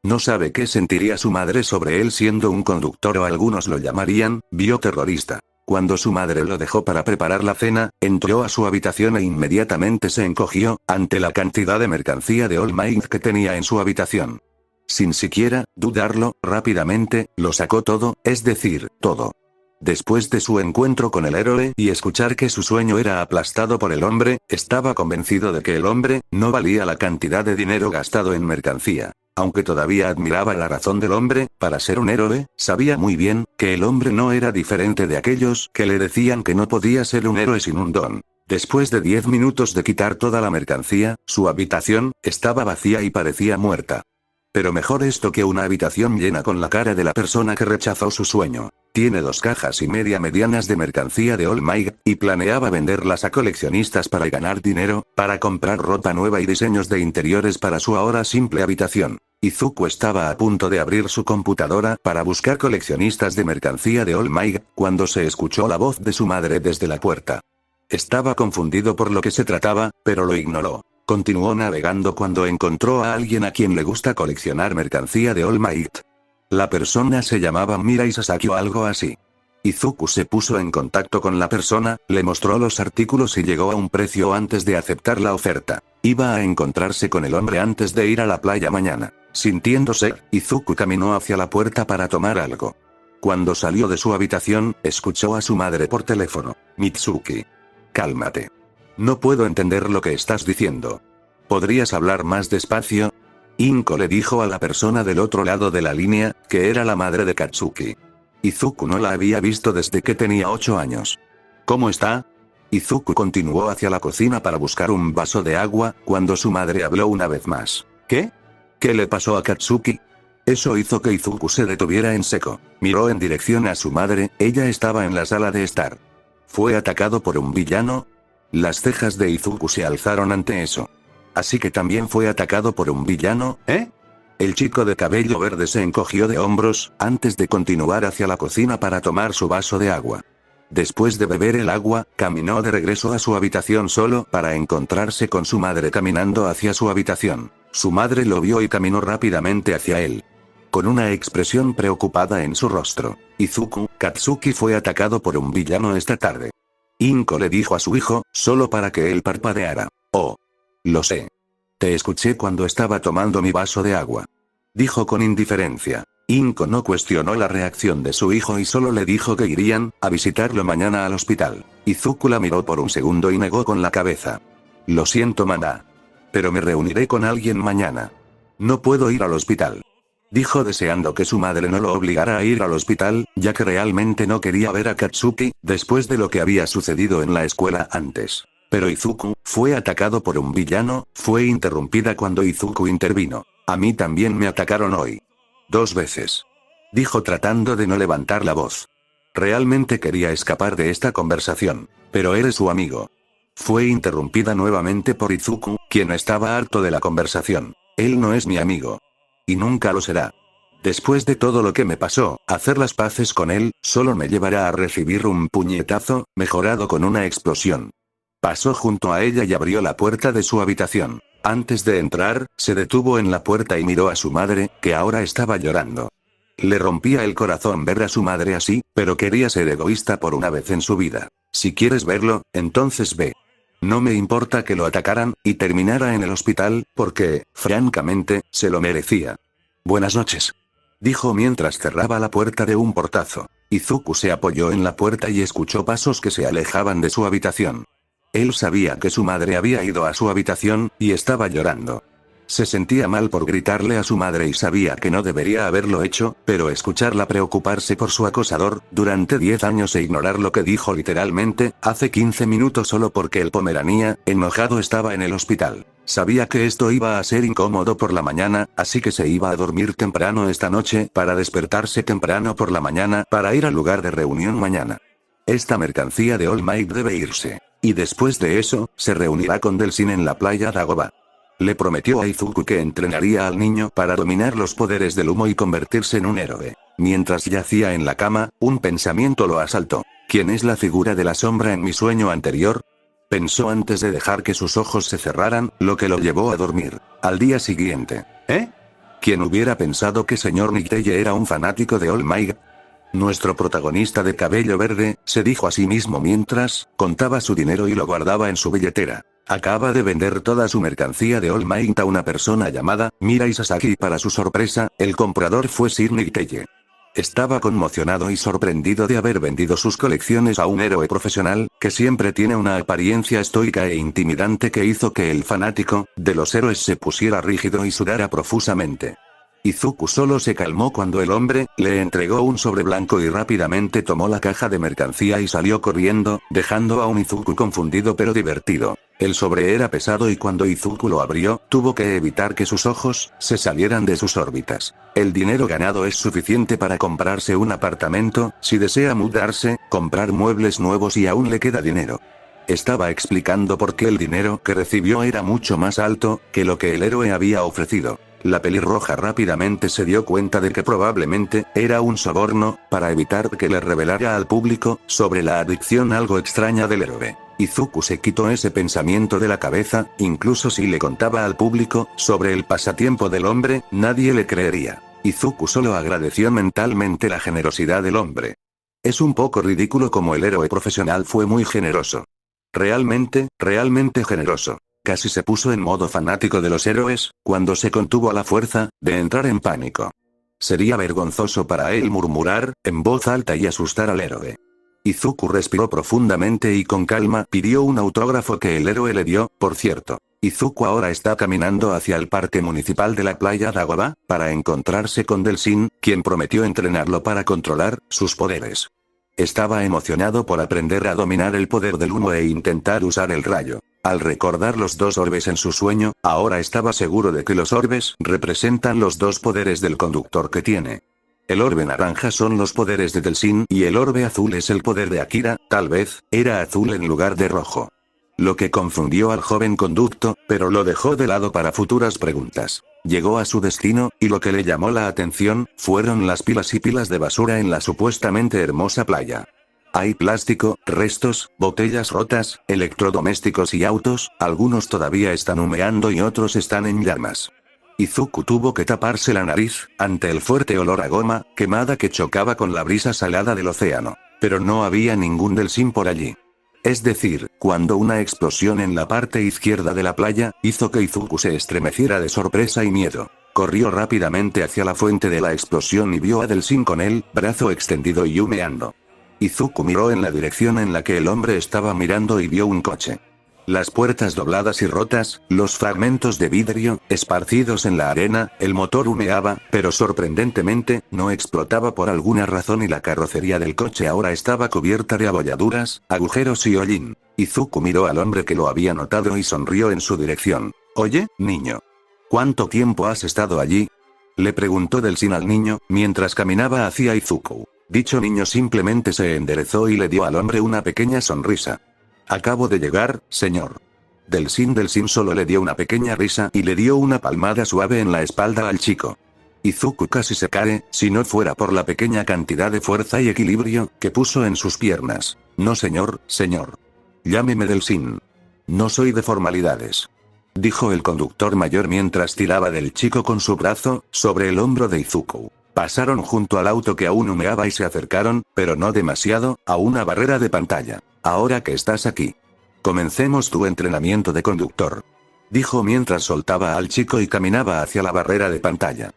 No sabe qué sentiría su madre sobre él siendo un conductor o algunos lo llamarían bioterrorista. Cuando su madre lo dejó para preparar la cena, entró a su habitación e inmediatamente se encogió, ante la cantidad de mercancía de All Might que tenía en su habitación. Sin siquiera dudarlo, rápidamente, lo sacó todo, es decir, todo. Después de su encuentro con el héroe y escuchar que su sueño era aplastado por el hombre, estaba convencido de que el hombre no valía la cantidad de dinero gastado en mercancía. Aunque todavía admiraba la razón del hombre, para ser un héroe, sabía muy bien que el hombre no era diferente de aquellos que le decían que no podía ser un héroe sin un don. Después de 10 minutos de quitar toda la mercancía, su habitación estaba vacía y parecía muerta. Pero mejor esto que una habitación llena con la cara de la persona que rechazó su sueño. Tiene 2 cajas y media medianas de mercancía de All Might, y planeaba venderlas a coleccionistas para ganar dinero, para comprar ropa nueva y diseños de interiores para su ahora simple habitación. Izuku estaba a punto de abrir su computadora para buscar coleccionistas de mercancía de All Might, cuando se escuchó la voz de su madre desde la puerta. Estaba confundido por lo que se trataba, pero lo ignoró. Continuó navegando cuando encontró a alguien a quien le gusta coleccionar mercancía de All Might. La persona se llamaba Mirai Sasaki o algo así. Izuku se puso en contacto con la persona, le mostró los artículos y llegó a un precio antes de aceptar la oferta. Iba a encontrarse con el hombre antes de ir a la playa mañana. Sintiéndose, Izuku caminó hacia la puerta para tomar algo. Cuando salió de su habitación, escuchó a su madre por teléfono. Mitsuki. Cálmate. No puedo entender lo que estás diciendo. ¿Podrías hablar más despacio? Inko le dijo a la persona del otro lado de la línea, que era la madre de Katsuki. Izuku no la había visto desde que tenía 8 años. ¿Cómo está? Izuku continuó hacia la cocina para buscar un vaso de agua, cuando su madre habló una vez más. ¿Qué? ¿Qué le pasó a Katsuki? Eso hizo que Izuku se detuviera en seco. Miró en dirección a su madre, ella estaba en la sala de estar. ¿Fue atacado por un villano? Las cejas de Izuku se alzaron ante eso. ¿Así que también fue atacado por un villano, eh? El chico de cabello verde se encogió de hombros, antes de continuar hacia la cocina para tomar su vaso de agua. Después de beber el agua, caminó de regreso a su habitación solo para encontrarse con su madre caminando hacia su habitación. Su madre lo vio y caminó rápidamente hacia él. Con una expresión preocupada en su rostro. Izuku, Katsuki fue atacado por un villano esta tarde. Inko le dijo a su hijo, solo para que él parpadeara. Oh. Lo sé. Te escuché cuando estaba tomando mi vaso de agua. Dijo con indiferencia. Inko no cuestionó la reacción de su hijo y solo le dijo que irían a visitarlo mañana al hospital. Izuku la miró por un segundo y negó con la cabeza. Lo siento, mamá. Pero me reuniré con alguien mañana. No puedo ir al hospital. Dijo deseando que su madre no lo obligara a ir al hospital, ya que realmente no quería ver a Katsuki, después de lo que había sucedido en la escuela antes. Pero Izuku, fue atacado por un villano, fue interrumpida cuando Izuku intervino. A mí también me atacaron hoy. 2 veces. Dijo tratando de no levantar la voz. Realmente quería escapar de esta conversación. Pero eres su amigo. Fue interrumpida nuevamente por Izuku, quien estaba harto de la conversación. Él no es mi amigo. Y nunca lo será. Después de todo lo que me pasó, hacer las paces con él, solo me llevará a recibir un puñetazo, mejorado con una explosión. Pasó junto a ella y abrió la puerta de su habitación. Antes de entrar, se detuvo en la puerta y miró a su madre, que ahora estaba llorando. Le rompía el corazón ver a su madre así, pero quería ser egoísta por una vez en su vida. Si quieres verlo, entonces ve. No me importa que lo atacaran, y terminara en el hospital, porque, francamente, se lo merecía. Buenas noches. Dijo mientras cerraba la puerta de un portazo. Izuku se apoyó en la puerta y escuchó pasos que se alejaban de su habitación. Él sabía que su madre había ido a su habitación, y estaba llorando. Se sentía mal por gritarle a su madre y sabía que no debería haberlo hecho, pero escucharla preocuparse por su acosador, durante 10 años e ignorar lo que dijo literalmente, hace 15 minutos solo porque el pomeranía, enojado estaba en el hospital. Sabía que esto iba a ser incómodo por la mañana, así que se iba a dormir temprano esta noche, para despertarse temprano por la mañana, para ir al lugar de reunión mañana. Esta mercancía de All Might debe irse. Y después de eso, se reunirá con Delsin en la playa Dagoba. Le prometió a Izuku que entrenaría al niño para dominar los poderes del humo y convertirse en un héroe. Mientras yacía en la cama, un pensamiento lo asaltó. ¿Quién es la figura de la sombra en mi sueño anterior? Pensó antes de dejar que sus ojos se cerraran, lo que lo llevó a dormir. Al día siguiente. ¿Quién hubiera pensado que señor Nighteye era un fanático de All Might? Nuestro protagonista de cabello verde, se dijo a sí mismo mientras contaba su dinero y lo guardaba en su billetera. Acaba de vender toda su mercancía de All Might a una persona llamada Mirai Sasaki y para su sorpresa, el comprador fue Sir Nick Telle. Estaba conmocionado y sorprendido de haber vendido sus colecciones a un héroe profesional, que siempre tiene una apariencia estoica e intimidante que hizo que el fanático de los héroes se pusiera rígido y sudara profusamente. Izuku solo se calmó cuando el hombre le entregó un sobre blanco y rápidamente tomó la caja de mercancía y salió corriendo, dejando a un Izuku confundido pero divertido. El sobre era pesado y cuando Izuku lo abrió, tuvo que evitar que sus ojos se salieran de sus órbitas. El dinero ganado es suficiente para comprarse un apartamento, si desea mudarse, comprar muebles nuevos y aún le queda dinero. Estaba explicando por qué el dinero que recibió era mucho más alto que lo que el héroe había ofrecido. La pelirroja rápidamente se dio cuenta de que probablemente era un soborno, para evitar que le revelara al público sobre la adicción algo extraña del héroe. Izuku se quitó ese pensamiento de la cabeza, incluso si le contaba al público sobre el pasatiempo del hombre, nadie le creería. Izuku solo agradeció mentalmente la generosidad del hombre. Es un poco ridículo como el héroe profesional fue muy generoso. Realmente generoso. Casi se puso en modo fanático de los héroes, cuando se contuvo a la fuerza de entrar en pánico. Sería vergonzoso para él murmurar en voz alta y asustar al héroe. Izuku respiró profundamente y con calma pidió un autógrafo que el héroe le dio, por cierto. Izuku ahora está caminando hacia el parque municipal de la playa Dagoba, para encontrarse con Delsin, quien prometió entrenarlo para controlar sus poderes. Estaba emocionado por aprender a dominar el poder del humo e intentar usar el rayo. Al recordar los dos orbes en su sueño, ahora estaba seguro de que los orbes representan los dos poderes del conductor que tiene. El orbe naranja son los poderes de Delsin y el orbe azul es el poder de Akira, tal vez, era azul en lugar de rojo. Lo que confundió al joven conducto, pero lo dejó de lado para futuras preguntas. Llegó a su destino, y lo que le llamó la atención, fueron las pilas y pilas de basura en la supuestamente hermosa playa. Hay plástico, restos, botellas rotas, electrodomésticos y autos, algunos todavía están humeando y otros están en llamas. Izuku tuvo que taparse la nariz, ante el fuerte olor a goma quemada que chocaba con la brisa salada del océano. Pero no había ningún Delsin por allí. Es decir, cuando una explosión en la parte izquierda de la playa, hizo que Izuku se estremeciera de sorpresa y miedo. Corrió rápidamente hacia la fuente de la explosión y vio a Delsin con el brazo extendido y humeando. Izuku miró en la dirección en la que el hombre estaba mirando y vio un coche. Las puertas dobladas y rotas, los fragmentos de vidrio, esparcidos en la arena, el motor humeaba, pero sorprendentemente, no explotaba por alguna razón y la carrocería del coche ahora estaba cubierta de abolladuras, agujeros y hollín. Izuku miró al hombre que lo había notado y sonrió en su dirección. «Oye, niño. ¿Cuánto tiempo has estado allí?», le preguntó Delsin al niño, mientras caminaba hacia Izuku. Dicho niño simplemente se enderezó y le dio al hombre una pequeña sonrisa. «Acabo de llegar, señor». Delsin solo le dio una pequeña risa y le dio una palmada suave en la espalda al chico. Izuku casi se cae, si no fuera por la pequeña cantidad de fuerza y equilibrio que puso en sus piernas. «No señor, señor. Llámeme Delsin. No soy de formalidades», dijo el conductor mayor mientras tiraba del chico con su brazo sobre el hombro de Izuku. Pasaron junto al auto que aún humeaba y se acercaron, pero no demasiado, a una barrera de pantalla. «Ahora que estás aquí, comencemos tu entrenamiento de conductor», dijo mientras soltaba al chico y caminaba hacia la barrera de pantalla.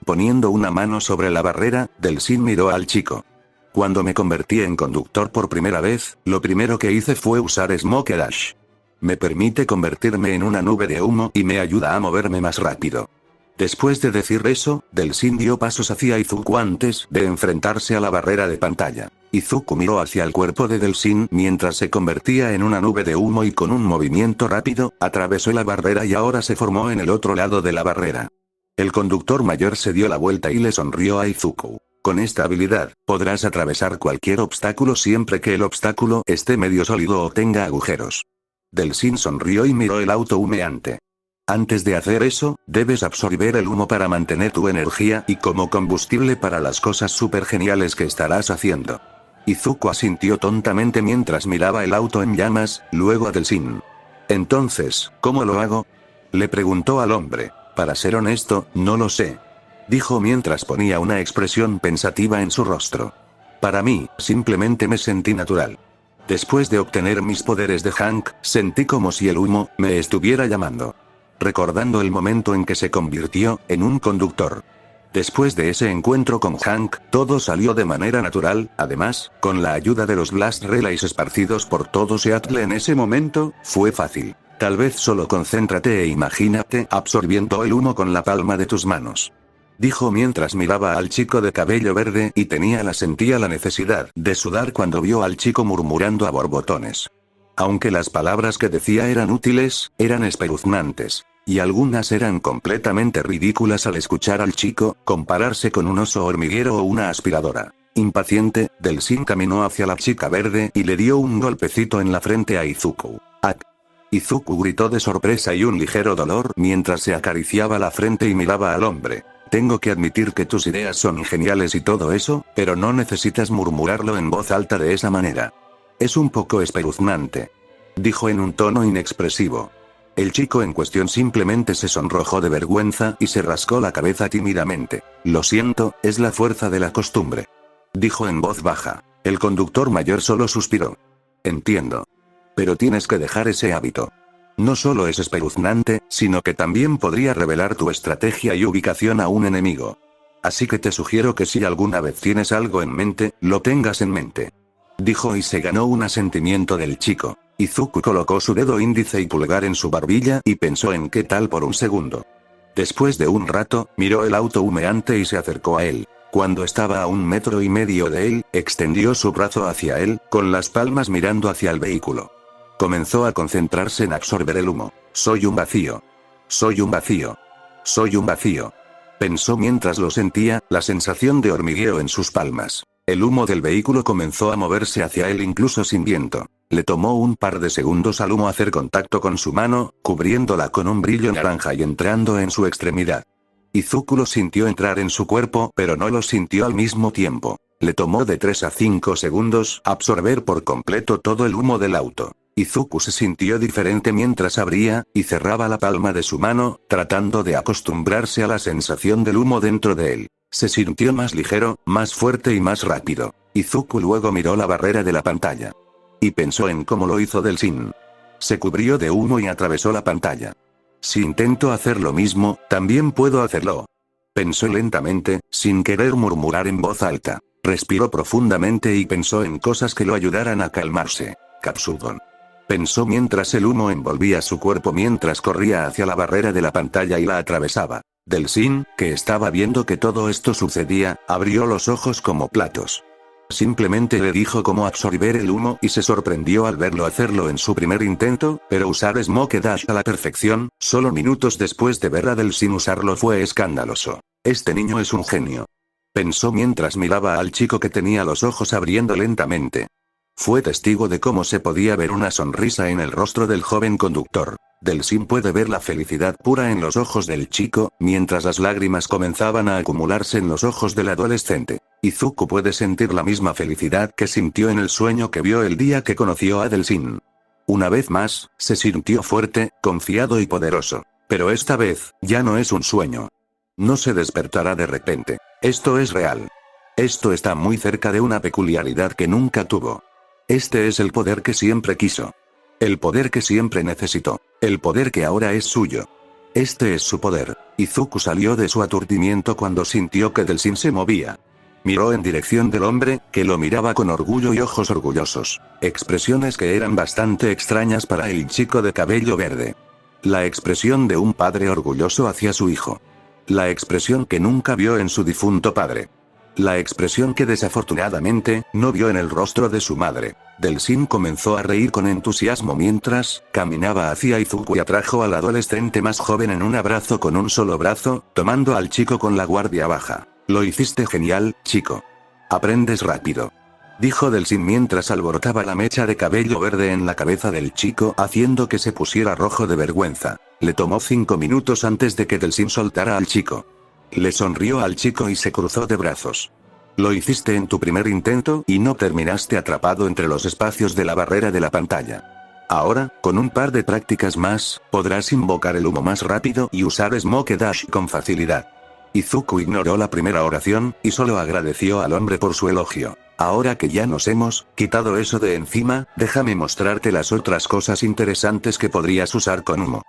Poniendo una mano sobre la barrera, Delsin miró al chico. «Cuando me convertí en conductor por primera vez, lo primero que hice fue usar Smoke Dash. Me permite convertirme en una nube de humo y me ayuda a moverme más rápido». Después de decir eso, Delsin dio pasos hacia Izuku antes de enfrentarse a la barrera de pantalla. Izuku miró hacia el cuerpo de Delsin mientras se convertía en una nube de humo y con un movimiento rápido, atravesó la barrera y ahora se formó en el otro lado de la barrera. El conductor mayor se dio la vuelta y le sonrió a Izuku. «Con esta habilidad, podrás atravesar cualquier obstáculo siempre que el obstáculo esté medio sólido o tenga agujeros». Delsin sonrió y miró el auto humeante. «Antes de hacer eso, debes absorber el humo para mantener tu energía y como combustible para las cosas súper geniales que estarás haciendo». Izuku asintió tontamente mientras miraba el auto en llamas, luego a Delsin. «Entonces, ¿cómo lo hago?», le preguntó al hombre. «Para ser honesto, no lo sé», dijo mientras ponía una expresión pensativa en su rostro. Para mí, simplemente me sentí natural. Después de obtener mis poderes de Hank, sentí como si el humo me estuviera llamando. Recordando el momento en que se convirtió en un conductor. Después de ese encuentro con Hank, todo salió de manera natural, además, con la ayuda de los Blast Relays esparcidos por todo Seattle en ese momento, fue fácil. Tal vez solo concéntrate e imagínate absorbiendo el humo con la palma de tus manos. Dijo mientras miraba al chico de cabello verde y sentía la necesidad de sudar cuando vio al chico murmurando a borbotones. Aunque las palabras que decía eran útiles, eran espeluznantes. Y algunas eran completamente ridículas al escuchar al chico compararse con un oso hormiguero o una aspiradora. Impaciente, Delsin caminó hacia la chica verde y le dio un golpecito en la frente a Izuku. ¡Ak! Izuku gritó de sorpresa y un ligero dolor mientras se acariciaba la frente y miraba al hombre. Tengo que admitir que tus ideas son geniales y todo eso, pero no necesitas murmurarlo en voz alta de esa manera. Es un poco espeluznante. Dijo en un tono inexpresivo. El chico en cuestión simplemente se sonrojó de vergüenza y se rascó la cabeza tímidamente. Lo siento, es la fuerza de la costumbre. Dijo en voz baja. El conductor mayor solo suspiró. Entiendo. Pero tienes que dejar ese hábito. No solo es espeluznante, sino que también podría revelar tu estrategia y ubicación a un enemigo. Así que te sugiero que si alguna vez tienes algo en mente, lo tengas en mente. Dijo y se ganó un asentimiento del chico. Izuku colocó su dedo índice y pulgar en su barbilla y pensó en qué tal por un segundo. Después de un rato, miró el auto humeante y se acercó a él. Cuando estaba a 1,5 metros de él, extendió su brazo hacia él, con las palmas mirando hacia el vehículo. Comenzó a concentrarse en absorber el humo. Soy un vacío. Soy un vacío. Soy un vacío. Pensó mientras lo sentía, la sensación de hormigueo en sus palmas. El humo del vehículo comenzó a moverse hacia él incluso sin viento. Le tomó un par de segundos al humo hacer contacto con su mano, cubriéndola con un brillo naranja y entrando en su extremidad. Izuku lo sintió entrar en su cuerpo, pero no lo sintió al mismo tiempo. Le tomó de 3 a 5 segundos absorber por completo todo el humo del auto. Izuku se sintió diferente mientras abría y cerraba la palma de su mano, tratando de acostumbrarse a la sensación del humo dentro de él. Se sintió más ligero, más fuerte y más rápido. Izuku luego miró la barrera de la pantalla. Y pensó en cómo lo hizo Delsin. Se cubrió de humo y atravesó la pantalla. Si intento hacer lo mismo, también puedo hacerlo. Pensó lentamente, sin querer murmurar en voz alta. Respiró profundamente y pensó en cosas que lo ayudaran a calmarse. Katsudon. Pensó mientras el humo envolvía su cuerpo mientras corría hacia la barrera de la pantalla y la atravesaba. Delsin, que estaba viendo que todo esto sucedía, abrió los ojos como platos. Simplemente le dijo cómo absorber el humo y se sorprendió al verlo hacerlo en su primer intento, pero usar Smoke Dash a la perfección, solo minutos después de ver a Delsin usarlo fue escandaloso. Este niño es un genio. Pensó mientras miraba al chico que tenía los ojos abriendo lentamente. Fue testigo de cómo se podía ver una sonrisa en el rostro del joven conductor. Delsin puede ver la felicidad pura en los ojos del chico, mientras las lágrimas comenzaban a acumularse en los ojos del adolescente. Izuku puede sentir la misma felicidad que sintió en el sueño que vio el día que conoció a Delsin. Una vez más, se sintió fuerte, confiado y poderoso. Pero esta vez, ya no es un sueño. No se despertará de repente. Esto es real. Esto está muy cerca de una peculiaridad que nunca tuvo. Este es el poder que siempre quiso. El poder que siempre necesitó. El poder que ahora es suyo. Este es su poder. Izuku salió de su aturdimiento cuando sintió que Delsin se movía. Miró en dirección del hombre, que lo miraba con orgullo y ojos orgullosos. Expresiones que eran bastante extrañas para el chico de cabello verde. La expresión de un padre orgulloso hacia su hijo. La expresión que nunca vio en su difunto padre. La expresión que desafortunadamente no vio en el rostro de su madre. Delsin comenzó a reír con entusiasmo mientras caminaba hacia Izuku y atrajo al adolescente más joven en un abrazo con un solo brazo, tomando al chico con la guardia baja. Lo hiciste genial, chico. Aprendes rápido. Dijo Delsin mientras alborotaba la mecha de cabello verde en la cabeza del chico haciendo que se pusiera rojo de vergüenza. Le tomó 5 minutos antes de que Delsin soltara al chico. Le sonrió al chico y se cruzó de brazos. Lo hiciste en tu primer intento y no terminaste atrapado entre los espacios de la barrera de la pantalla. Ahora, con un par de prácticas más, podrás invocar el humo más rápido y usar Smoke Dash con facilidad. Izuku ignoró la primera oración, y solo agradeció al hombre por su elogio. Ahora que ya nos hemos quitado eso de encima, déjame mostrarte las otras cosas interesantes que podrías usar con Humo.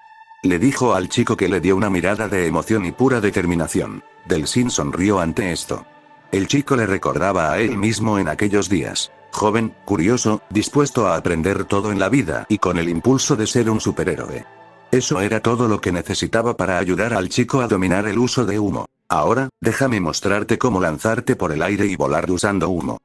Le dijo al chico, que le dio una mirada de emoción y pura determinación. Delsin sonrió ante esto. El chico le recordaba a él mismo en aquellos días. Joven, curioso, dispuesto a aprender todo en la vida y con el impulso de ser un superhéroe. Eso era todo lo que necesitaba para ayudar al chico a dominar el uso de Humo. Ahora, déjame mostrarte cómo lanzarte por el aire y volar usando Humo.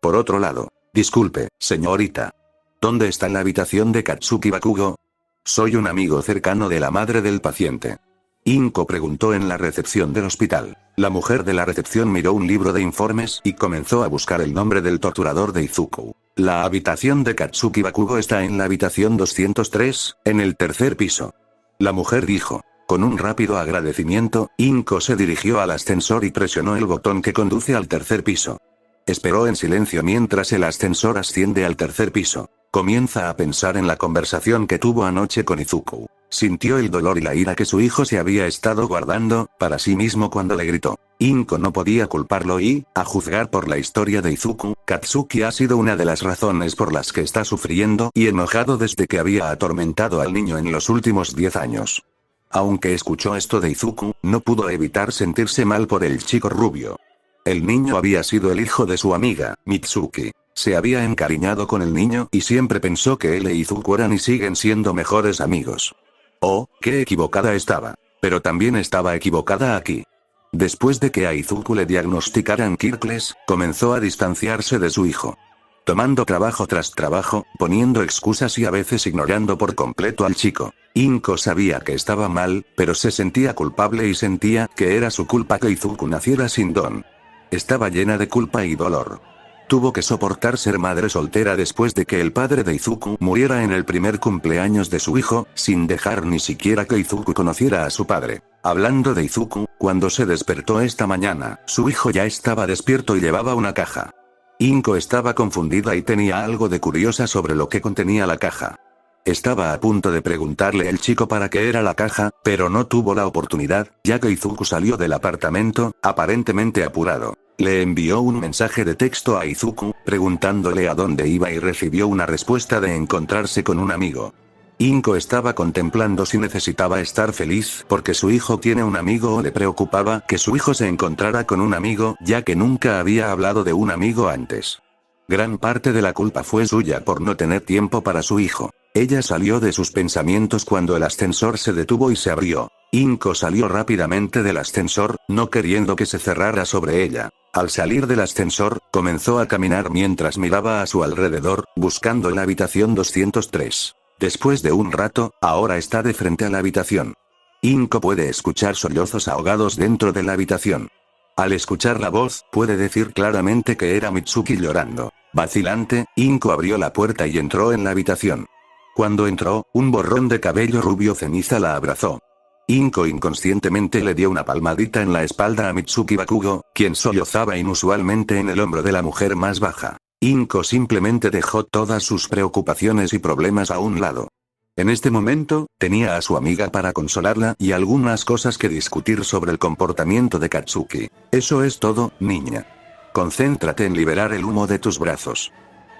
Por otro lado, disculpe, señorita. ¿Dónde está la habitación de Katsuki Bakugo? Soy un amigo cercano de la madre del paciente. Inko preguntó en la recepción del hospital. La mujer de la recepción miró un libro de informes y comenzó a buscar el nombre del torturador de Izuku. La habitación de Katsuki Bakugo está en la habitación 203, en el tercer piso. La mujer dijo. Con un rápido agradecimiento, Inko se dirigió al ascensor y presionó el botón que conduce al tercer piso. Esperó en silencio mientras el ascensor asciende al tercer piso. Comienza a pensar en la conversación que tuvo anoche con Izuku. Sintió el dolor y la ira que su hijo se había estado guardando para sí mismo cuando le gritó. Inko no podía culparlo y, a juzgar por la historia de Izuku, Katsuki ha sido una de las razones por las que está sufriendo y enojado desde que había atormentado al niño en los últimos 10 años. Aunque escuchó esto de Izuku, no pudo evitar sentirse mal por el chico rubio. El niño había sido el hijo de su amiga, Mitsuki. Se había encariñado con el niño y siempre pensó que él e Izuku eran y siguen siendo mejores amigos. Oh, qué equivocada estaba. Pero también estaba equivocada aquí. Después de que a Izuku le diagnosticaran Kirkles, comenzó a distanciarse de su hijo. Tomando trabajo tras trabajo, poniendo excusas y a veces ignorando por completo al chico. Inko sabía que estaba mal, pero se sentía culpable y sentía que era su culpa que Izuku naciera sin don. Estaba llena de culpa y dolor. Tuvo que soportar ser madre soltera después de que el padre de Izuku muriera en el primer cumpleaños de su hijo, sin dejar ni siquiera que Izuku conociera a su padre. Hablando de Izuku, cuando se despertó esta mañana, su hijo ya estaba despierto y llevaba una caja. Inko estaba confundida y tenía algo de curiosa sobre lo que contenía la caja. Estaba a punto de preguntarle al chico para qué era la caja, pero no tuvo la oportunidad, ya que Izuku salió del apartamento, aparentemente apurado. Le envió un mensaje de texto a Izuku, preguntándole a dónde iba y recibió una respuesta de encontrarse con un amigo. Inko estaba contemplando si necesitaba estar feliz porque su hijo tiene un amigo o le preocupaba que su hijo se encontrara con un amigo, ya que nunca había hablado de un amigo antes. Gran parte de la culpa fue suya por no tener tiempo para su hijo. Ella salió de sus pensamientos cuando el ascensor se detuvo y se abrió. Inko salió rápidamente del ascensor, no queriendo que se cerrara sobre ella. Al salir del ascensor, comenzó a caminar mientras miraba a su alrededor, buscando la habitación 203. Después de un rato, ahora está de frente a la habitación. Inko puede escuchar sollozos ahogados dentro de la habitación. Al escuchar la voz, puede decir claramente que era Mitsuki llorando. Vacilante, Inko abrió la puerta y entró en la habitación. Cuando entró, un borrón de cabello rubio ceniza la abrazó. Inko inconscientemente le dio una palmadita en la espalda a Mitsuki Bakugo, quien sollozaba inusualmente en el hombro de la mujer más baja. Inko simplemente dejó todas sus preocupaciones y problemas a un lado. En este momento, tenía a su amiga para consolarla y algunas cosas que discutir sobre el comportamiento de Katsuki. Eso es todo, niña. Concéntrate en liberar el humo de tus brazos.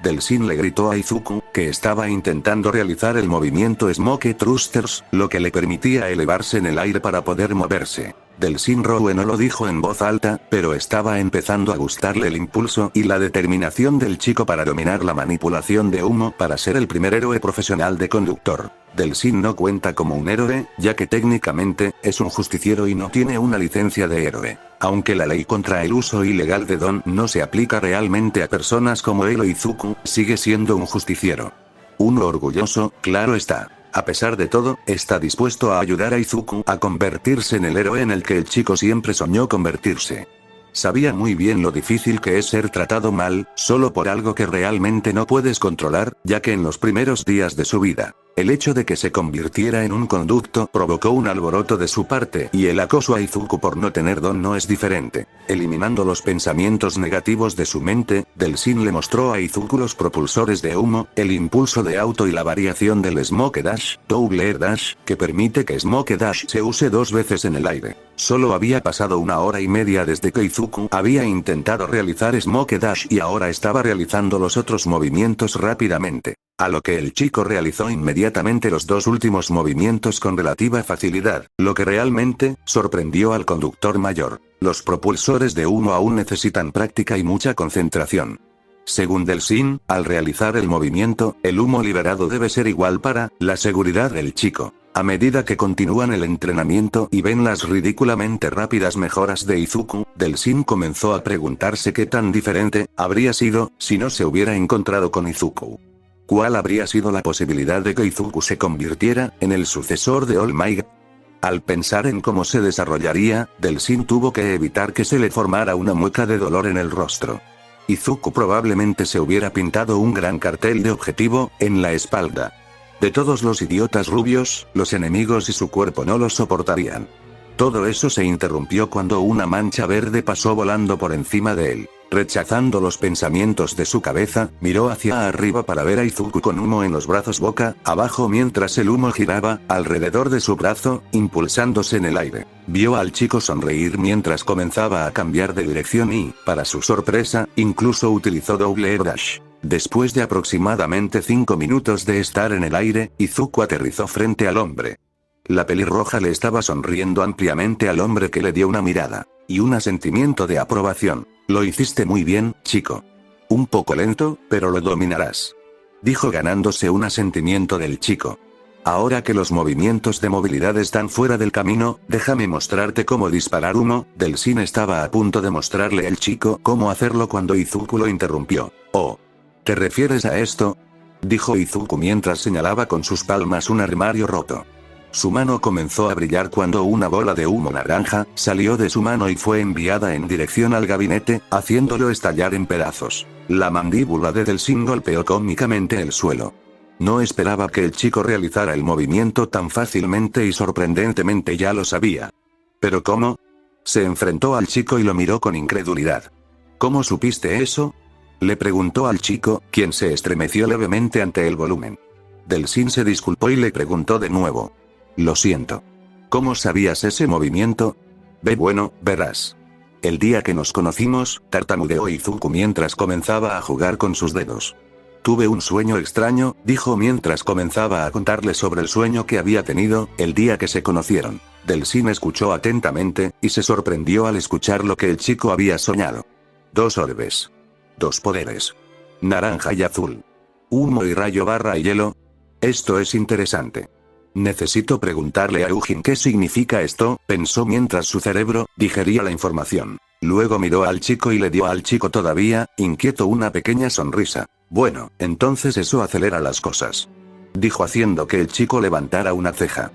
Delsin le gritó a Izuku, que estaba intentando realizar el movimiento Smoke Thrusters, lo que le permitía elevarse en el aire para poder moverse. Delsin Rowe no lo dijo en voz alta, pero estaba empezando a gustarle el impulso y la determinación del chico para dominar la manipulación de humo para ser el primer héroe profesional de conductor. Delsin no cuenta como un héroe, ya que técnicamente, es un justiciero y no tiene una licencia de héroe. Aunque la ley contra el uso ilegal de don no se aplica realmente a personas como él o Izuku, sigue siendo un justiciero. Uno orgulloso, claro está. A pesar de todo, está dispuesto a ayudar a Izuku a convertirse en el héroe en el que el chico siempre soñó convertirse. Sabía muy bien lo difícil que es ser tratado mal, solo por algo que realmente no puedes controlar, ya que en los primeros días de su vida, El hecho de que se convirtiera en un conducto provocó un alboroto de su parte y el acoso a Izuku por no tener don no es diferente. Eliminando los pensamientos negativos de su mente, Delsin le mostró a Izuku los propulsores de humo, el impulso de auto y la variación del Smoke Dash, Double Air Dash, que permite que Smoke Dash se use 2 veces en el aire. Solo había pasado 1 hora y media desde que Izuku había intentado realizar Smoke Dash y ahora estaba realizando los otros movimientos rápidamente. A lo que el chico realizó inmediatamente los 2 últimos movimientos con relativa facilidad, lo que realmente sorprendió al conductor mayor. Los propulsores de humo aún necesitan práctica y mucha concentración. Según Delsin, al realizar el movimiento, el humo liberado debe ser igual para la seguridad del chico. A medida que continúan el entrenamiento y ven las ridículamente rápidas mejoras de Izuku, Delsin comenzó a preguntarse qué tan diferente habría sido si no se hubiera encontrado con Izuku. ¿Cuál habría sido la posibilidad de que Izuku se convirtiera en el sucesor de All Might? Al pensar en cómo se desarrollaría, Delsin tuvo que evitar que se le formara una mueca de dolor en el rostro. Izuku probablemente se hubiera pintado un gran cartel de objetivo en la espalda. De todos los idiotas rubios, los enemigos y su cuerpo no los soportarían. Todo eso se interrumpió cuando una mancha verde pasó volando por encima de él. Rechazando los pensamientos de su cabeza, miró hacia arriba para ver a Izuku con humo en los brazos boca abajo mientras el humo giraba alrededor de su brazo, impulsándose en el aire. Vio al chico sonreír mientras comenzaba a cambiar de dirección y, para su sorpresa, incluso utilizó Double Air Dash. Después de aproximadamente 5 minutos de estar en el aire, Izuku aterrizó frente al hombre. La pelirroja le estaba sonriendo ampliamente al hombre que le dio una mirada y un asentimiento de aprobación. Lo hiciste muy bien, chico. Un poco lento, pero lo dominarás. Dijo ganándose un asentimiento del chico. Ahora que los movimientos de movilidad están fuera del camino, déjame mostrarte cómo disparar humo. Delsin estaba a punto de mostrarle al chico cómo hacerlo cuando Izuku lo interrumpió. Oh. ¿Te refieres a esto? Dijo Izuku mientras señalaba con sus palmas un armario roto. Su mano comenzó a brillar cuando una bola de humo naranja salió de su mano y fue enviada en dirección al gabinete, haciéndolo estallar en pedazos. La mandíbula de Delsin golpeó cómicamente el suelo. No esperaba que el chico realizara el movimiento tan fácilmente y sorprendentemente ya lo sabía. ¿Pero cómo? Se enfrentó al chico y lo miró con incredulidad. ¿Cómo supiste eso? Le preguntó al chico, quien se estremeció levemente ante el volumen. Delsin se disculpó y le preguntó de nuevo. Lo siento. ¿Cómo sabías ese movimiento? Bueno, verás. El día que nos conocimos, tartamudeó Izuku mientras comenzaba a jugar con sus dedos. Tuve un sueño extraño, dijo mientras comenzaba a contarle sobre el sueño que había tenido, el día que se conocieron. Delsin escuchó atentamente, y se sorprendió al escuchar lo que el chico había soñado. 2 orbes. 2 poderes. Naranja y azul. Humo y rayo barra y hielo. Esto es interesante. Necesito preguntarle a Ujin qué significa esto, pensó mientras su cerebro digería la información. Luego miró al chico y le dio al chico todavía, inquieto, una pequeña sonrisa. Bueno, entonces eso acelera las cosas. Dijo haciendo que el chico levantara una ceja.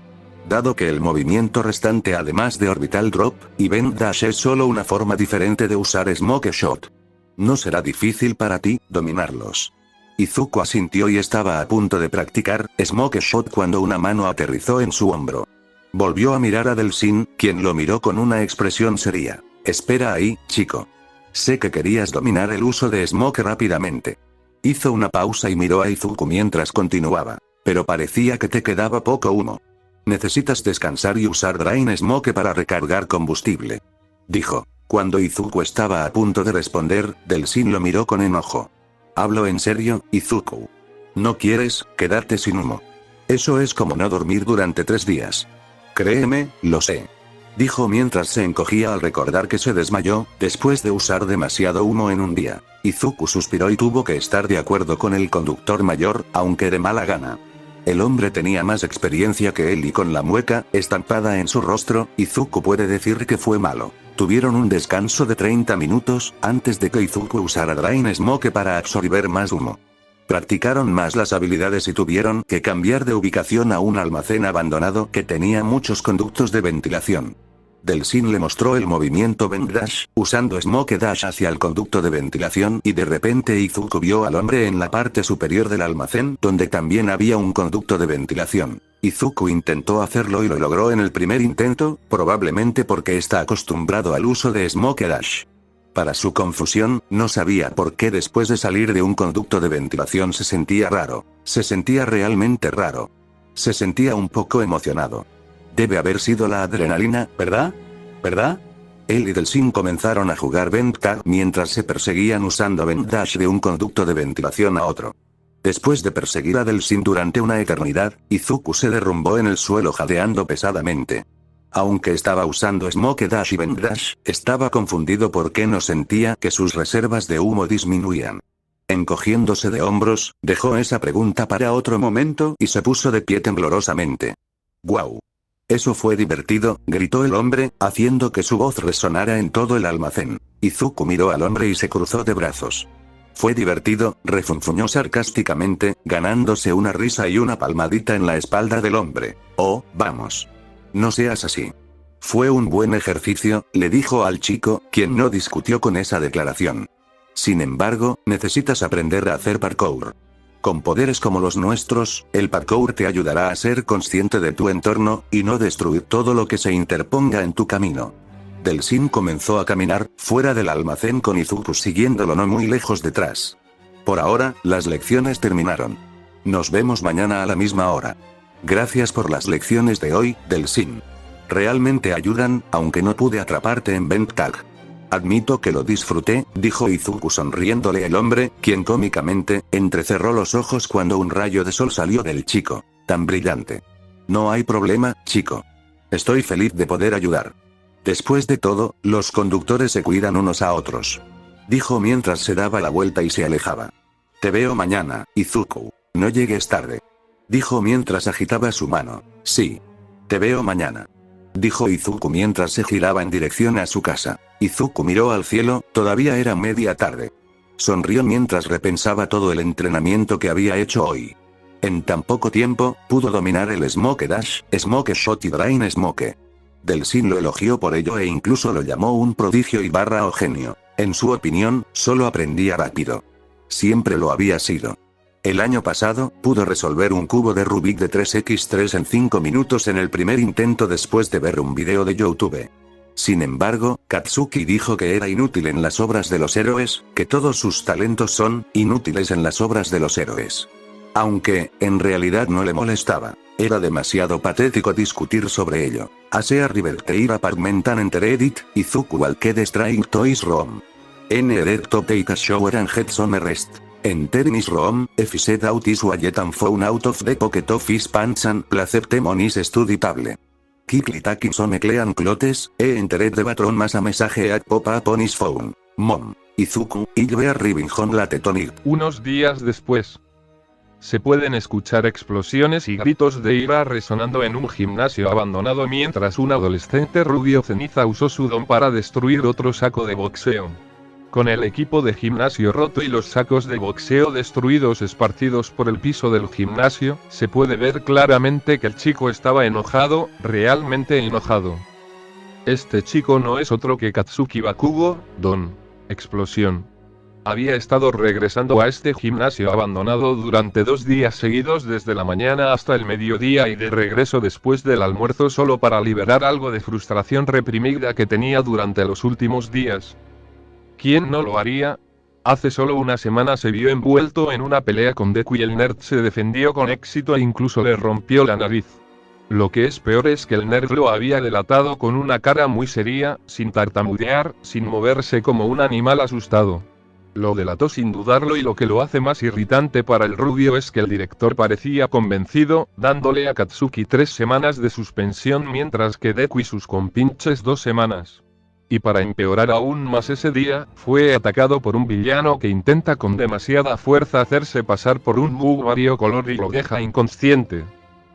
Dado que el movimiento restante además de Orbital Drop y Bend Dash es solo una forma diferente de usar Smoke Shot. No será difícil para ti dominarlos. Izuku asintió y estaba a punto de practicar Smoke Shot cuando una mano aterrizó en su hombro. Volvió a mirar a Delsin, quien lo miró con una expresión seria. Espera ahí, chico. Sé que querías dominar el uso de Smoke rápidamente. Hizo una pausa y miró a Izuku mientras continuaba. Pero parecía que te quedaba poco humo. Necesitas descansar y usar Drain Smoke para recargar combustible. Dijo. Cuando Izuku estaba a punto de responder, Delsin lo miró con enojo. Hablo en serio, Izuku. ¿No quieres quedarte sin humo? Eso es como no dormir durante 3 días. Créeme, lo sé. Dijo mientras se encogía al recordar que se desmayó, después de usar demasiado humo en un día. Izuku suspiró y tuvo que estar de acuerdo con el conductor mayor, aunque de mala gana. El hombre tenía más experiencia que él y con la mueca estampada en su rostro, Izuku puede decir que fue malo. Tuvieron un descanso de 30 minutos, antes de que Izuku usara Drain Smoke para absorber más humo. Practicaron más las habilidades y tuvieron que cambiar de ubicación a un almacén abandonado que tenía muchos conductos de ventilación. Delsin le mostró el movimiento Bend Dash, usando Smoke Dash hacia el conducto de ventilación y de repente Izuku vio al hombre en la parte superior del almacén donde también había un conducto de ventilación. Izuku intentó hacerlo y lo logró en el primer intento, probablemente porque está acostumbrado al uso de Smoke Dash. Para su confusión, no sabía por qué después de salir de un conducto de ventilación se sentía raro. Se sentía realmente raro. Se sentía un poco emocionado. Debe haber sido la adrenalina, ¿verdad? ¿Verdad? Él y Delsin comenzaron a jugar Bend Tag mientras se perseguían usando Bend Dash de un conducto de ventilación a otro. Después de perseguir a Delsin durante una eternidad, Izuku se derrumbó en el suelo jadeando pesadamente. Aunque estaba usando Smoke Dash y Bend Dash, estaba confundido porque no sentía que sus reservas de humo disminuían. Encogiéndose de hombros, dejó esa pregunta para otro momento y se puso de pie temblorosamente. ¡Guau! Eso fue divertido, gritó el hombre, haciendo que su voz resonara en todo el almacén. Izuku miró al hombre y se cruzó de brazos. Fue divertido, refunfuñó sarcásticamente, ganándose una risa y una palmadita en la espalda del hombre. Oh, vamos. No seas así. Fue un buen ejercicio, le dijo al chico, quien no discutió con esa declaración. Sin embargo, necesitas aprender a hacer parkour. Con poderes como los nuestros, el parkour te ayudará a ser consciente de tu entorno, y no destruir todo lo que se interponga en tu camino. Delsin comenzó a caminar, fuera del almacén con Izuku siguiéndolo no muy lejos detrás. Por ahora, las lecciones terminaron. Nos vemos mañana a la misma hora. Gracias por las lecciones de hoy, Delsin. Realmente ayudan, aunque no pude atraparte en Bend Tag. Admito que lo disfruté, dijo Izuku sonriéndole el hombre, quien cómicamente, entrecerró los ojos cuando un rayo de sol salió del chico. Tan brillante. No hay problema, chico. Estoy feliz de poder ayudar. Después de todo, los conductores se cuidan unos a otros. Dijo mientras se daba la vuelta y se alejaba. Te veo mañana, Izuku. No llegues tarde. Dijo mientras agitaba su mano. Sí. Te veo mañana. Dijo Izuku mientras se giraba en dirección a su casa. Izuku miró al cielo, todavía era media tarde. Sonrió mientras repensaba todo el entrenamiento que había hecho hoy. En tan poco tiempo, pudo dominar el Smoke Dash, Smoke Shot y Drain Smoke. Delsin lo elogió por ello e incluso lo llamó un prodigio o genio. En su opinión, solo aprendía rápido. Siempre lo había sido. El año pasado, pudo resolver un cubo de Rubik de 3×3 en 5 minutos en el primer intento después de ver un video de YouTube. Sin embargo, Katsuki dijo que era inútil en las obras de los héroes, que todos sus talentos son inútiles en las obras de los héroes. Aunque, en realidad no le molestaba. Era demasiado patético discutir sobre ello. Asea Riverteira Parmentan Enteredit, Izuku al que Strike Toys Rom. N Erecto Take a Shower and Head Some Rest. En Ternis Rom, Efised Autis Wayetan Phone Out of the Pocket Office Panchan, Placepte Monis Studitable. Kiklitakin Some Clean Clotes, Entered de Batron Masa Mensaje at Popa Ponis Phone. Mom. Izuku, Ilvea Ribinjon Latetonic. Unos días después. Se pueden escuchar explosiones y gritos de ira resonando en un gimnasio abandonado mientras un adolescente rubio ceniza usó su don para destruir otro saco de boxeo. Con el equipo de gimnasio roto y los sacos de boxeo destruidos esparcidos por el piso del gimnasio, se puede ver claramente que el chico estaba enojado, realmente enojado. Este chico no es otro que Katsuki Bakugo, Don. Explosión. Había estado regresando a este gimnasio abandonado durante 2 días seguidos desde la mañana hasta el mediodía y de regreso después del almuerzo solo para liberar algo de frustración reprimida que tenía durante los últimos días. ¿Quién no lo haría? Hace solo una semana se vio envuelto en una pelea con Deku y el nerd se defendió con éxito e incluso le rompió la nariz. Lo que es peor es que el nerd lo había delatado con una cara muy seria, sin tartamudear, sin moverse como un animal asustado. Lo delató sin dudarlo y lo que lo hace más irritante para el rubio es que el director parecía convencido, dándole a Katsuki 3 semanas de suspensión mientras que Deku y sus compinches 2 semanas. Y para empeorar aún más ese día, fue atacado por un villano que intenta con demasiada fuerza hacerse pasar por un bug variocolor y lo deja inconsciente.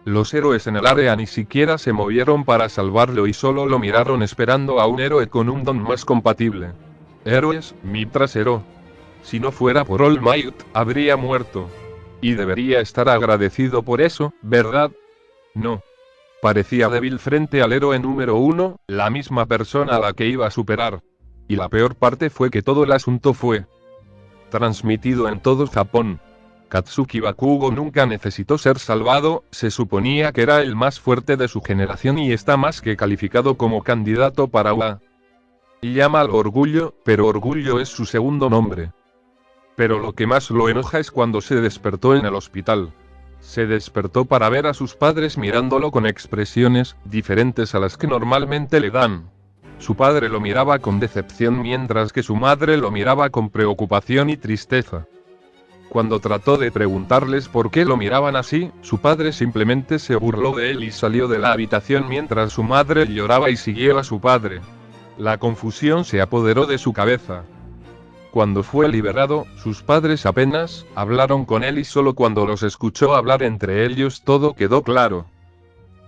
Los héroes en el área ni siquiera se movieron para salvarlo y solo lo miraron esperando a un héroe con un don más compatible. Héroes, mi trasero. Si no fuera por All Might, habría muerto. Y debería estar agradecido por eso, ¿verdad? No. Parecía débil frente al héroe número 1, la misma persona a la que iba a superar. Y la peor parte fue que todo el asunto fue transmitido en todo Japón. Katsuki Bakugo nunca necesitó ser salvado, se suponía que era el más fuerte de su generación y está más que calificado como candidato para UA. Llama al orgullo, pero orgullo es su segundo nombre. Pero lo que más lo enoja es cuando se despertó en el hospital. Se despertó para ver a sus padres mirándolo con expresiones diferentes a las que normalmente le dan. Su padre lo miraba con decepción mientras que su madre lo miraba con preocupación y tristeza. Cuando trató de preguntarles por qué lo miraban así, su padre simplemente se burló de él y salió de la habitación mientras su madre lloraba y siguió a su padre. La confusión se apoderó de su cabeza. Cuando fue liberado, sus padres apenas hablaron con él y solo cuando los escuchó hablar entre ellos todo quedó claro.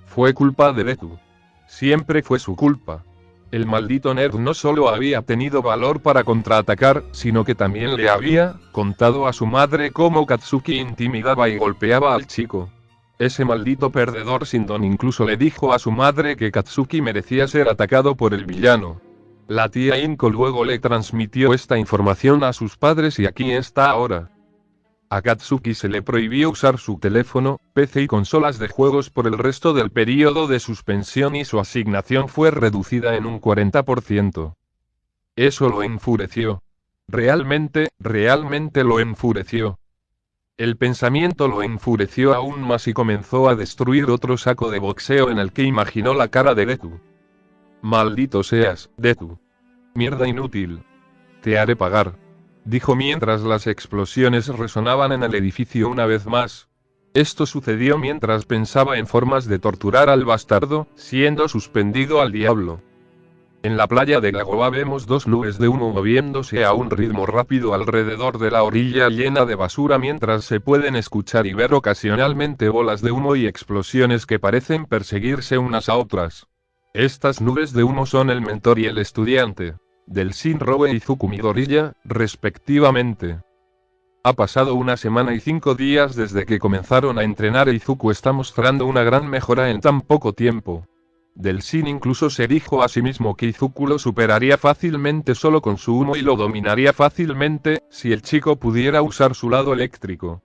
Fue culpa de Deku. Siempre fue su culpa. El maldito nerd no solo había tenido valor para contraatacar, sino que también le había contado a su madre cómo Katsuki intimidaba y golpeaba al chico. Ese maldito perdedor sin don incluso le dijo a su madre que Katsuki merecía ser atacado por el villano. La tía Inko luego le transmitió esta información a sus padres y aquí está ahora. A Katsuki se le prohibió usar su teléfono, PC y consolas de juegos por el resto del periodo de suspensión y su asignación fue reducida en un 40%. Eso lo enfureció. Realmente lo enfureció. El pensamiento lo enfureció aún más y comenzó a destruir otro saco de boxeo en el que imaginó la cara de Deku. Maldito seas, Deku. Mierda inútil. Te haré pagar. Dijo mientras las explosiones resonaban en el edificio una vez más. Esto sucedió mientras pensaba en formas de torturar al bastardo, siendo suspendido al diablo. En la playa de Gagoa vemos dos nubes de humo moviéndose a un ritmo rápido alrededor de la orilla llena de basura mientras se pueden escuchar y ver ocasionalmente bolas de humo y explosiones que parecen perseguirse unas a otras. Estas nubes de humo son el mentor y el estudiante. Del Shinrobe y Izuku Midoriya, respectivamente. Ha pasado una semana y 5 días desde que comenzaron a entrenar e Izuku está mostrando una gran mejora en tan poco tiempo. Del Shin incluso se dijo a sí mismo que Izuku lo superaría fácilmente solo con su humo y lo dominaría fácilmente, si el chico pudiera usar su lado eléctrico.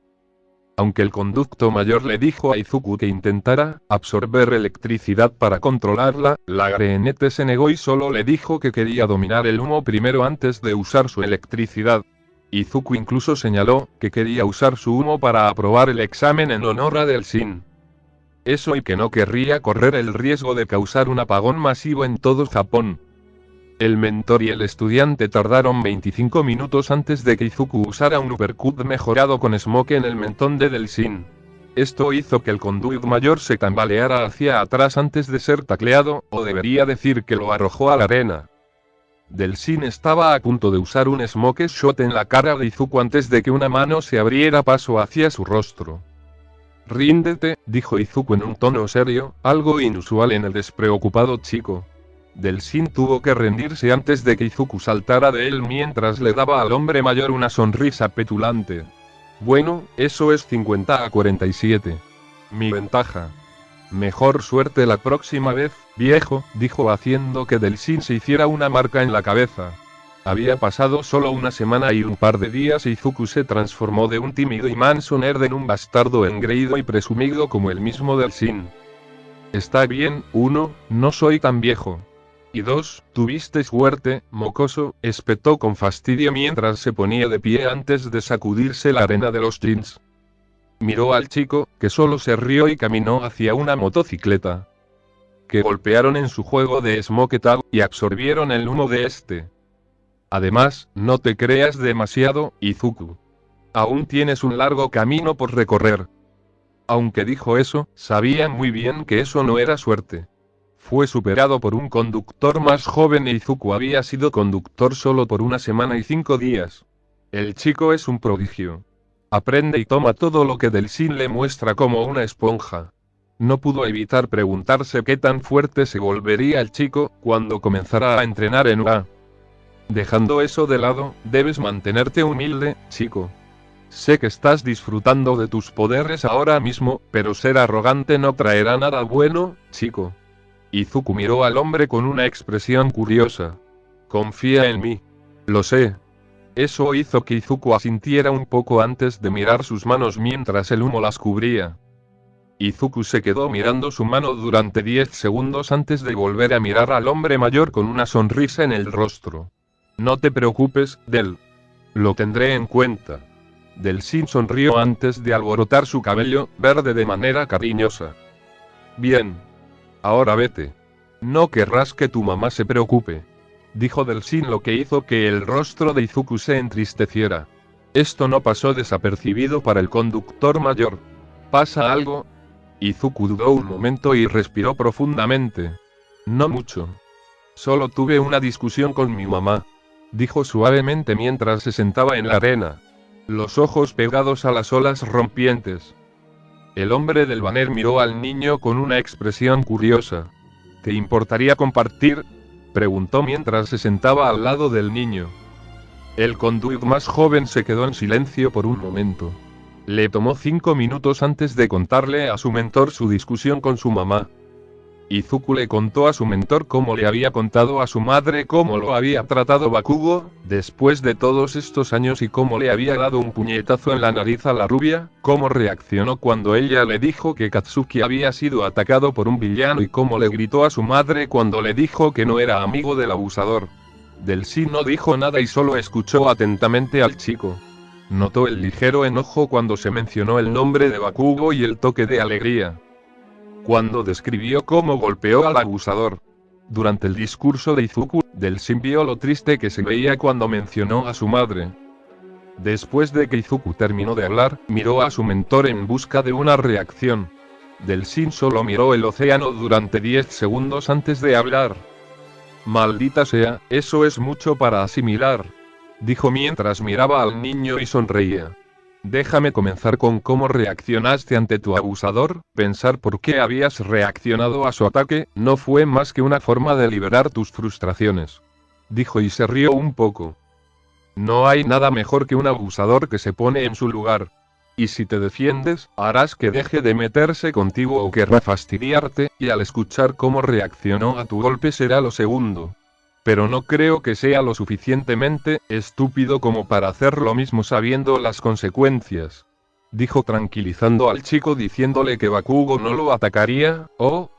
Aunque el conducto mayor le dijo a Izuku que intentara absorber electricidad para controlarla, la Greenete se negó y solo le dijo que quería dominar el humo primero antes de usar su electricidad. Izuku incluso señaló que quería usar su humo para aprobar el examen en honor a Del Shin. Eso y que no querría correr el riesgo de causar un apagón masivo en todo Japón. El mentor y el estudiante tardaron 25 minutos antes de que Izuku usara un uppercut mejorado con smoke en el mentón de Del Shin. Esto hizo que el conducto mayor se tambaleara hacia atrás antes de ser tacleado, o debería decir que lo arrojó a la arena. Del Shin estaba a punto de usar un smoke shot en la cara de Izuku antes de que una mano se abriera paso hacia su rostro. «Ríndete», dijo Izuku en un tono serio, algo inusual en el despreocupado chico. Del Shin tuvo que rendirse antes de que Izuku saltara de él mientras le daba al hombre mayor una sonrisa petulante. Bueno, eso es 50-47. Mi ventaja. Mejor suerte la próxima vez, viejo, dijo haciendo que Del Shin se hiciera una marca en la cabeza. Había pasado solo una semana y un par de días y Izuku se transformó de un tímido y manso nerd en un bastardo engreído y presumido como el mismo Del Shin. Está bien, 1, no soy tan viejo. Y 2, tuviste suerte, mocoso, espetó con fastidio mientras se ponía de pie antes de sacudirse la arena de los jeans. Miró al chico, que solo se rió y caminó hacia una motocicleta. Que golpearon en su juego de Smoke Tag, y absorbieron el humo de este. Además, no te creas demasiado, Izuku. Aún tienes un largo camino por recorrer. Aunque dijo eso, sabía muy bien que eso no era suerte. Fue superado por un conductor más joven e Izuku había sido conductor solo por una semana y 5 días. El chico es un prodigio. Aprende y toma todo lo que Del Shin le muestra como una esponja. No pudo evitar preguntarse qué tan fuerte se volvería el chico cuando comenzara a entrenar en UA. Dejando eso de lado, debes mantenerte humilde, chico. Sé que estás disfrutando de tus poderes ahora mismo, pero ser arrogante no traerá nada bueno, chico. Izuku miró al hombre con una expresión curiosa. Confía en mí. Lo sé. Eso hizo que Izuku asintiera un poco antes de mirar sus manos mientras el humo las cubría. Izuku se quedó mirando su mano durante 10 segundos antes de volver a mirar al hombre mayor con una sonrisa en el rostro. No te preocupes, Del. Lo tendré en cuenta. Delsin sonrió antes de alborotar su cabello verde de manera cariñosa. Bien. Ahora vete. No querrás que tu mamá se preocupe. Dijo Delsin, lo que hizo que el rostro de Izuku se entristeciera. Esto no pasó desapercibido para el conductor mayor. ¿Pasa algo? Izuku dudó un momento y respiró profundamente. No mucho. Solo tuve una discusión con mi mamá. Dijo suavemente mientras se sentaba en la arena. Los ojos pegados a las olas rompientes. El hombre del banner miró al niño con una expresión curiosa. ¿Te importaría compartir? Preguntó mientras se sentaba al lado del niño. El conductor más joven se quedó en silencio por un momento. Le tomó 5 minutos antes de contarle a su mentor su discusión con su mamá. Izuku le contó a su mentor cómo le había contado a su madre cómo lo había tratado Bakugo, después de todos estos años, y cómo le había dado un puñetazo en la nariz a la rubia, cómo reaccionó cuando ella le dijo que Katsuki había sido atacado por un villano y cómo le gritó a su madre cuando le dijo que no era amigo del abusador. Delsin no dijo nada y solo escuchó atentamente al chico. Notó el ligero enojo cuando se mencionó el nombre de Bakugo y el toque de alegría cuando describió cómo golpeó al abusador. Durante el discurso de Izuku, Delsin vio lo triste que se veía cuando mencionó a su madre. Después de que Izuku terminó de hablar, miró a su mentor en busca de una reacción. Delsin solo miró el océano durante 10 segundos antes de hablar. Maldita sea, eso es mucho para asimilar. Dijo mientras miraba al niño y sonreía. Déjame comenzar con cómo reaccionaste ante tu abusador. Pensar por qué habías reaccionado a su ataque no fue más que una forma de liberar tus frustraciones. Dijo y se rió un poco. No hay nada mejor que un abusador que se pone en su lugar. Y si te defiendes, harás que deje de meterse contigo o querrá fastidiarte, y al escuchar cómo reaccionó a tu golpe será lo segundo. Pero no creo que sea lo suficientemente estúpido como para hacer lo mismo sabiendo las consecuencias. Dijo tranquilizando al chico diciéndole que Bakugo no lo atacaría,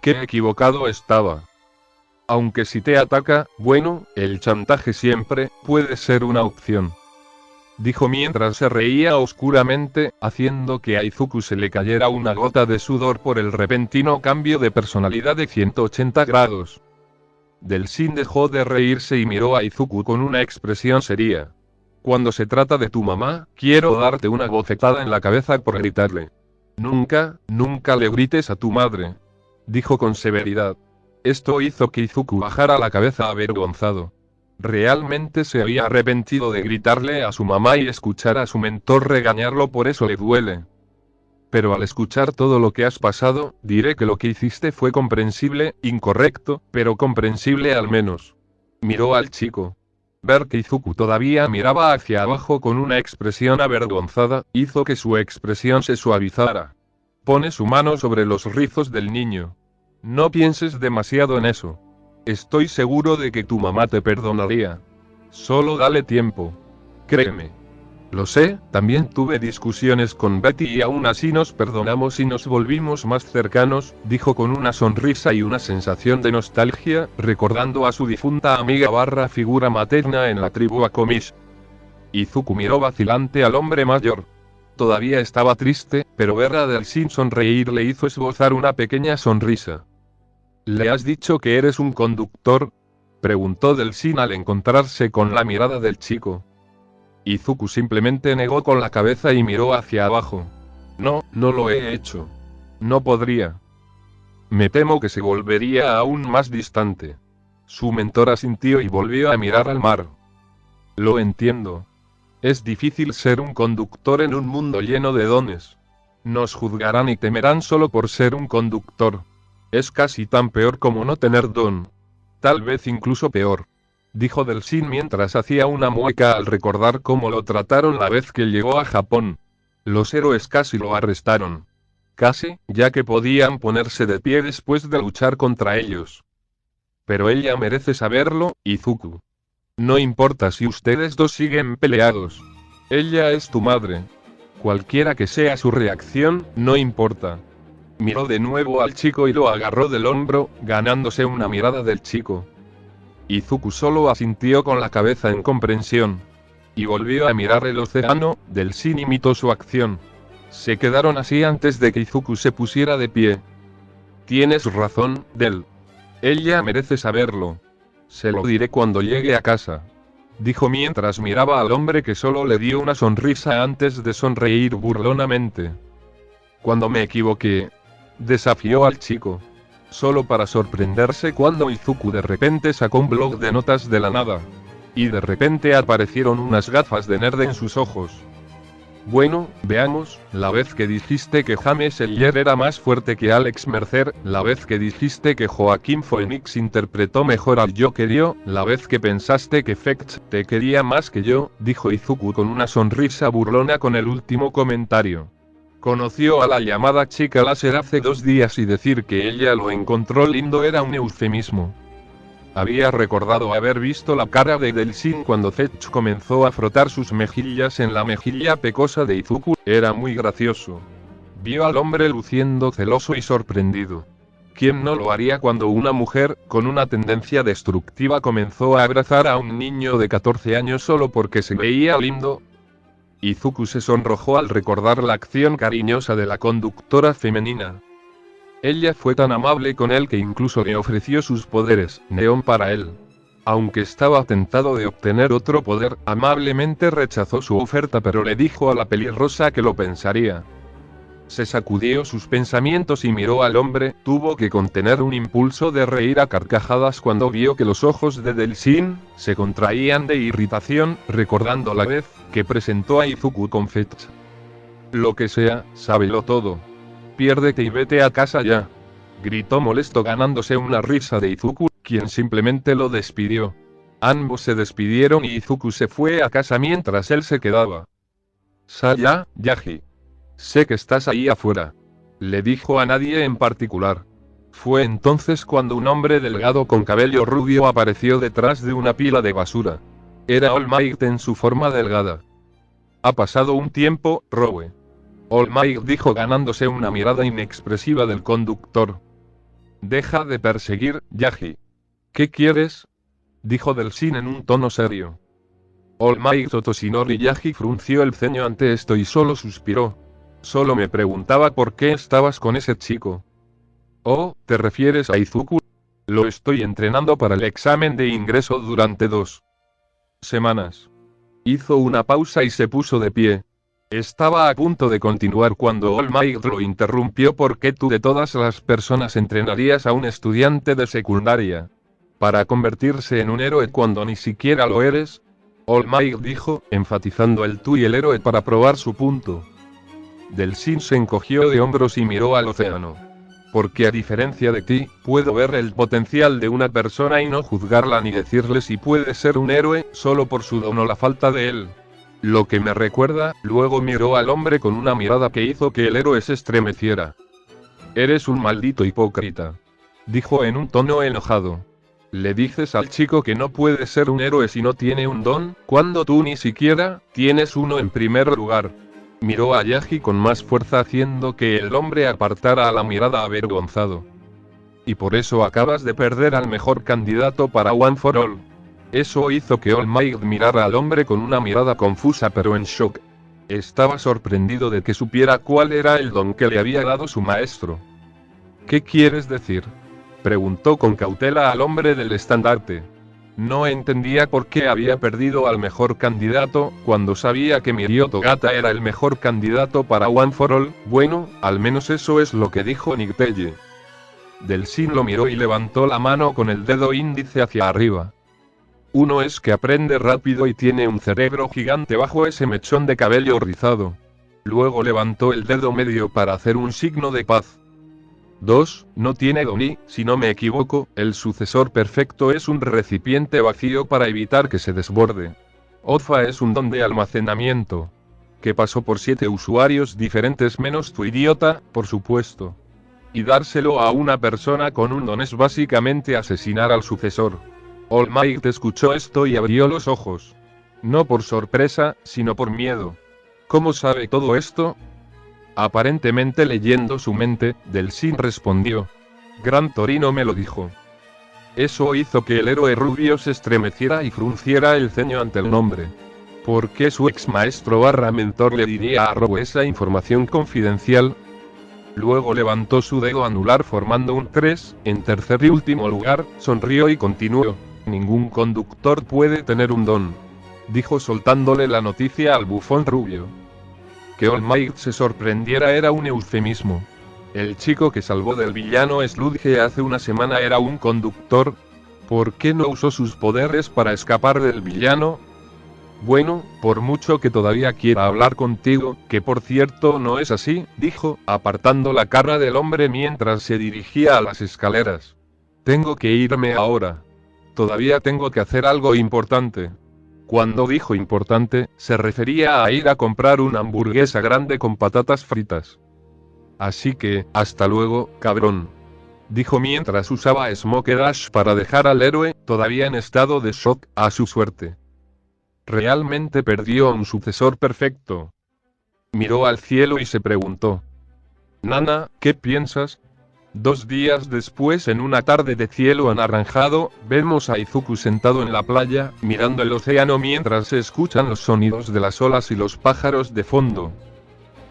qué equivocado estaba. Aunque si te ataca, bueno, el chantaje siempre puede ser una opción. Dijo mientras se reía oscuramente, haciendo que a Izuku se le cayera una gota de sudor por el repentino cambio de personalidad de 180 grados. Delsin dejó de reírse y miró a Izuku con una expresión seria. Cuando se trata de tu mamá, quiero darte una bofetada en la cabeza por gritarle. Nunca le grites a tu madre. Dijo con severidad. Esto hizo que Izuku bajara la cabeza avergonzado. Realmente se había arrepentido de gritarle a su mamá y escuchar a su mentor regañarlo, por eso le duele. Pero al escuchar todo lo que has pasado, diré que lo que hiciste fue comprensible, incorrecto, pero comprensible al menos. Miró al chico. Ver que Izuku todavía miraba hacia abajo con una expresión avergonzada, hizo que su expresión se suavizara. Pone su mano sobre los rizos del niño. No pienses demasiado en eso. Estoy seguro de que tu mamá te perdonaría. Solo dale tiempo. Créeme. Lo sé, también tuve discusiones con Betty y aún así nos perdonamos y nos volvimos más cercanos, dijo con una sonrisa y una sensación de nostalgia, recordando a su difunta amiga / figura materna en la tribu Akomish. Izuku miró vacilante al hombre mayor. Todavía estaba triste, pero ver a Delsin sonreír le hizo esbozar una pequeña sonrisa. ¿Le has dicho que eres un conductor? Preguntó Delsin al encontrarse con la mirada del chico. Izuku simplemente negó con la cabeza y miró hacia abajo. No lo he hecho. No podría. Me temo que se volvería aún más distante. Su mentor asintió y volvió a mirar al mar. Lo entiendo. Es difícil ser un conductor en un mundo lleno de dones. Nos juzgarán y temerán solo por ser un conductor. Es casi tan peor como no tener don. Tal vez incluso peor. dijo Delsin mientras hacía una mueca al recordar cómo lo trataron la vez que llegó a Japón. Los héroes casi lo arrestaron. Casi, ya que podían ponerse de pie después de luchar contra ellos. Pero ella merece saberlo, Izuku. No importa si ustedes dos siguen peleados. Ella es tu madre. Cualquiera que sea su reacción, no importa. Miró de nuevo al chico y lo agarró del hombro, ganándose una mirada del chico. Izuku solo asintió con la cabeza en comprensión. Y volvió a mirar el océano. Delsin imitó su acción. Se quedaron así antes de que Izuku se pusiera de pie. Tienes razón, Del. Ella merece saberlo. Se lo diré cuando llegue a casa. Dijo mientras miraba al hombre que solo le dio una sonrisa antes de sonreír burlonamente. Cuando me equivoqué. Desafió al chico. Solo para sorprenderse cuando Izuku de repente sacó un bloc de notas de la nada. Y de repente aparecieron unas gafas de nerd en sus ojos. Bueno, veamos, la vez que dijiste que James Eller era más fuerte que Alex Mercer, la vez que dijiste que Joaquín Phoenix interpretó mejor al Joker, la vez que pensaste que Fetch te quería más que yo, dijo Izuku con una sonrisa burlona con el último comentario. Conoció a la llamada chica láser hace 2 días y decir que ella lo encontró lindo era un eufemismo. Había recordado haber visto la cara de Delsin cuando Fetch comenzó a frotar sus mejillas en la mejilla pecosa de Izuku, era muy gracioso. Vio al hombre luciendo celoso y sorprendido. ¿Quién no lo haría cuando una mujer, con una tendencia destructiva comenzó a abrazar a un niño de 14 años solo porque se veía lindo? Izuku se sonrojó al recordar la acción cariñosa de la conductora femenina. Ella fue tan amable con él que incluso le ofreció sus poderes, Neón para él. Aunque estaba tentado de obtener otro poder, amablemente rechazó su oferta pero le dijo a la pelirrosa que lo pensaría. Se sacudió sus pensamientos y miró al hombre, tuvo que contener un impulso de reír a carcajadas cuando vio que los ojos de Delsin se contraían de irritación, recordando la vez que presentó a Izuku con Fetch. Lo que sea, sábelo todo. Piérdete y vete a casa ya. Gritó molesto ganándose una risa de Izuku, quien simplemente lo despidió. Ambos se despidieron y Izuku se fue a casa mientras él se quedaba. Saya, Yaji. Sé que estás ahí afuera. Le dijo a nadie en particular. Fue entonces cuando un hombre delgado con cabello rubio apareció detrás de una pila de basura. Era All Might en su forma delgada. Ha pasado un tiempo, Rowe. All Might dijo ganándose una mirada inexpresiva del conductor. Deja de perseguir, Yaji. ¿Qué quieres? Dijo Delsin en un tono serio. All Might Totoshinori Yaji frunció el ceño ante esto y solo suspiró. Solo me preguntaba por qué estabas con ese chico. Oh, ¿te refieres a Izuku? Lo estoy entrenando para el examen de ingreso durante 2 semanas. Hizo una pausa y se puso de pie. Estaba a punto de continuar cuando All Might lo interrumpió. ¿Por qué tú de todas las personas entrenarías a un estudiante de secundaria? ¿Para convertirse en un héroe cuando ni siquiera lo eres? All Might dijo, enfatizando el tú y el héroe para probar su punto. Delsin se encogió de hombros y miró al océano. Porque a diferencia de ti, puedo ver el potencial de una persona y no juzgarla ni decirle si puede ser un héroe, solo por su don o la falta de él. Lo que me recuerda, luego miró al hombre con una mirada que hizo que el héroe se estremeciera. Eres un maldito hipócrita. Dijo en un tono enojado. Le dices al chico que no puede ser un héroe si no tiene un don, cuando tú ni siquiera tienes uno en primer lugar. Miró a Yaji con más fuerza haciendo que el hombre apartara a la mirada avergonzado. Y por eso acabas de perder al mejor candidato para One for All. Eso hizo que All Might mirara al hombre con una mirada confusa pero en shock. Estaba sorprendido de que supiera cuál era el don que le había dado su maestro. ¿Qué quieres decir? Preguntó con cautela al hombre del estandarte. No entendía por qué había perdido al mejor candidato, cuando sabía que Mirio Togata era el mejor candidato para One for All. Bueno, al menos eso es lo que dijo Nicteye. Delsin lo miró y levantó la mano con el dedo índice hacia arriba. Uno es que aprende rápido y tiene un cerebro gigante bajo ese mechón de cabello rizado. Luego levantó el dedo medio para hacer un signo de paz. 2. No tiene don y, si no me equivoco, el sucesor perfecto es un recipiente vacío para evitar que se desborde. OFA es un don de almacenamiento que pasó por 7 usuarios diferentes menos tu idiota, por supuesto. Y dárselo a una persona con un don es básicamente asesinar al sucesor. All Might escuchó esto y abrió los ojos. No por sorpresa, sino por miedo. ¿Cómo sabe todo esto? Aparentemente leyendo su mente, Delsin respondió. Gran Torino me lo dijo. Eso hizo que el héroe rubio se estremeciera y frunciera el ceño ante el nombre. ¿Por qué su ex maestro / mentor le diría a Robo esa información confidencial? Luego levantó su dedo anular formando un 3, en tercer y último lugar, sonrió y continuó. Ningún conductor puede tener un don, dijo soltándole la noticia al bufón rubio. Que All Might se sorprendiera era un eufemismo. El chico que salvó del villano Sludge hace una semana era un conductor. ¿Por qué no usó sus poderes para escapar del villano? Bueno, por mucho que todavía quiera hablar contigo, que por cierto no es así, dijo, apartando la cara del hombre mientras se dirigía a las escaleras. Tengo que irme ahora. Todavía tengo que hacer algo importante. Cuando dijo importante, se refería a ir a comprar una hamburguesa grande con patatas fritas. Así que, hasta luego, cabrón. Dijo mientras usaba Smoke Dash para dejar al héroe, todavía en estado de shock, a su suerte. Realmente perdió a un sucesor perfecto. Miró al cielo y se preguntó. Nana, ¿qué piensas? 2 días después, en una tarde de cielo anaranjado, vemos a Izuku sentado en la playa, mirando el océano mientras se escuchan los sonidos de las olas y los pájaros de fondo.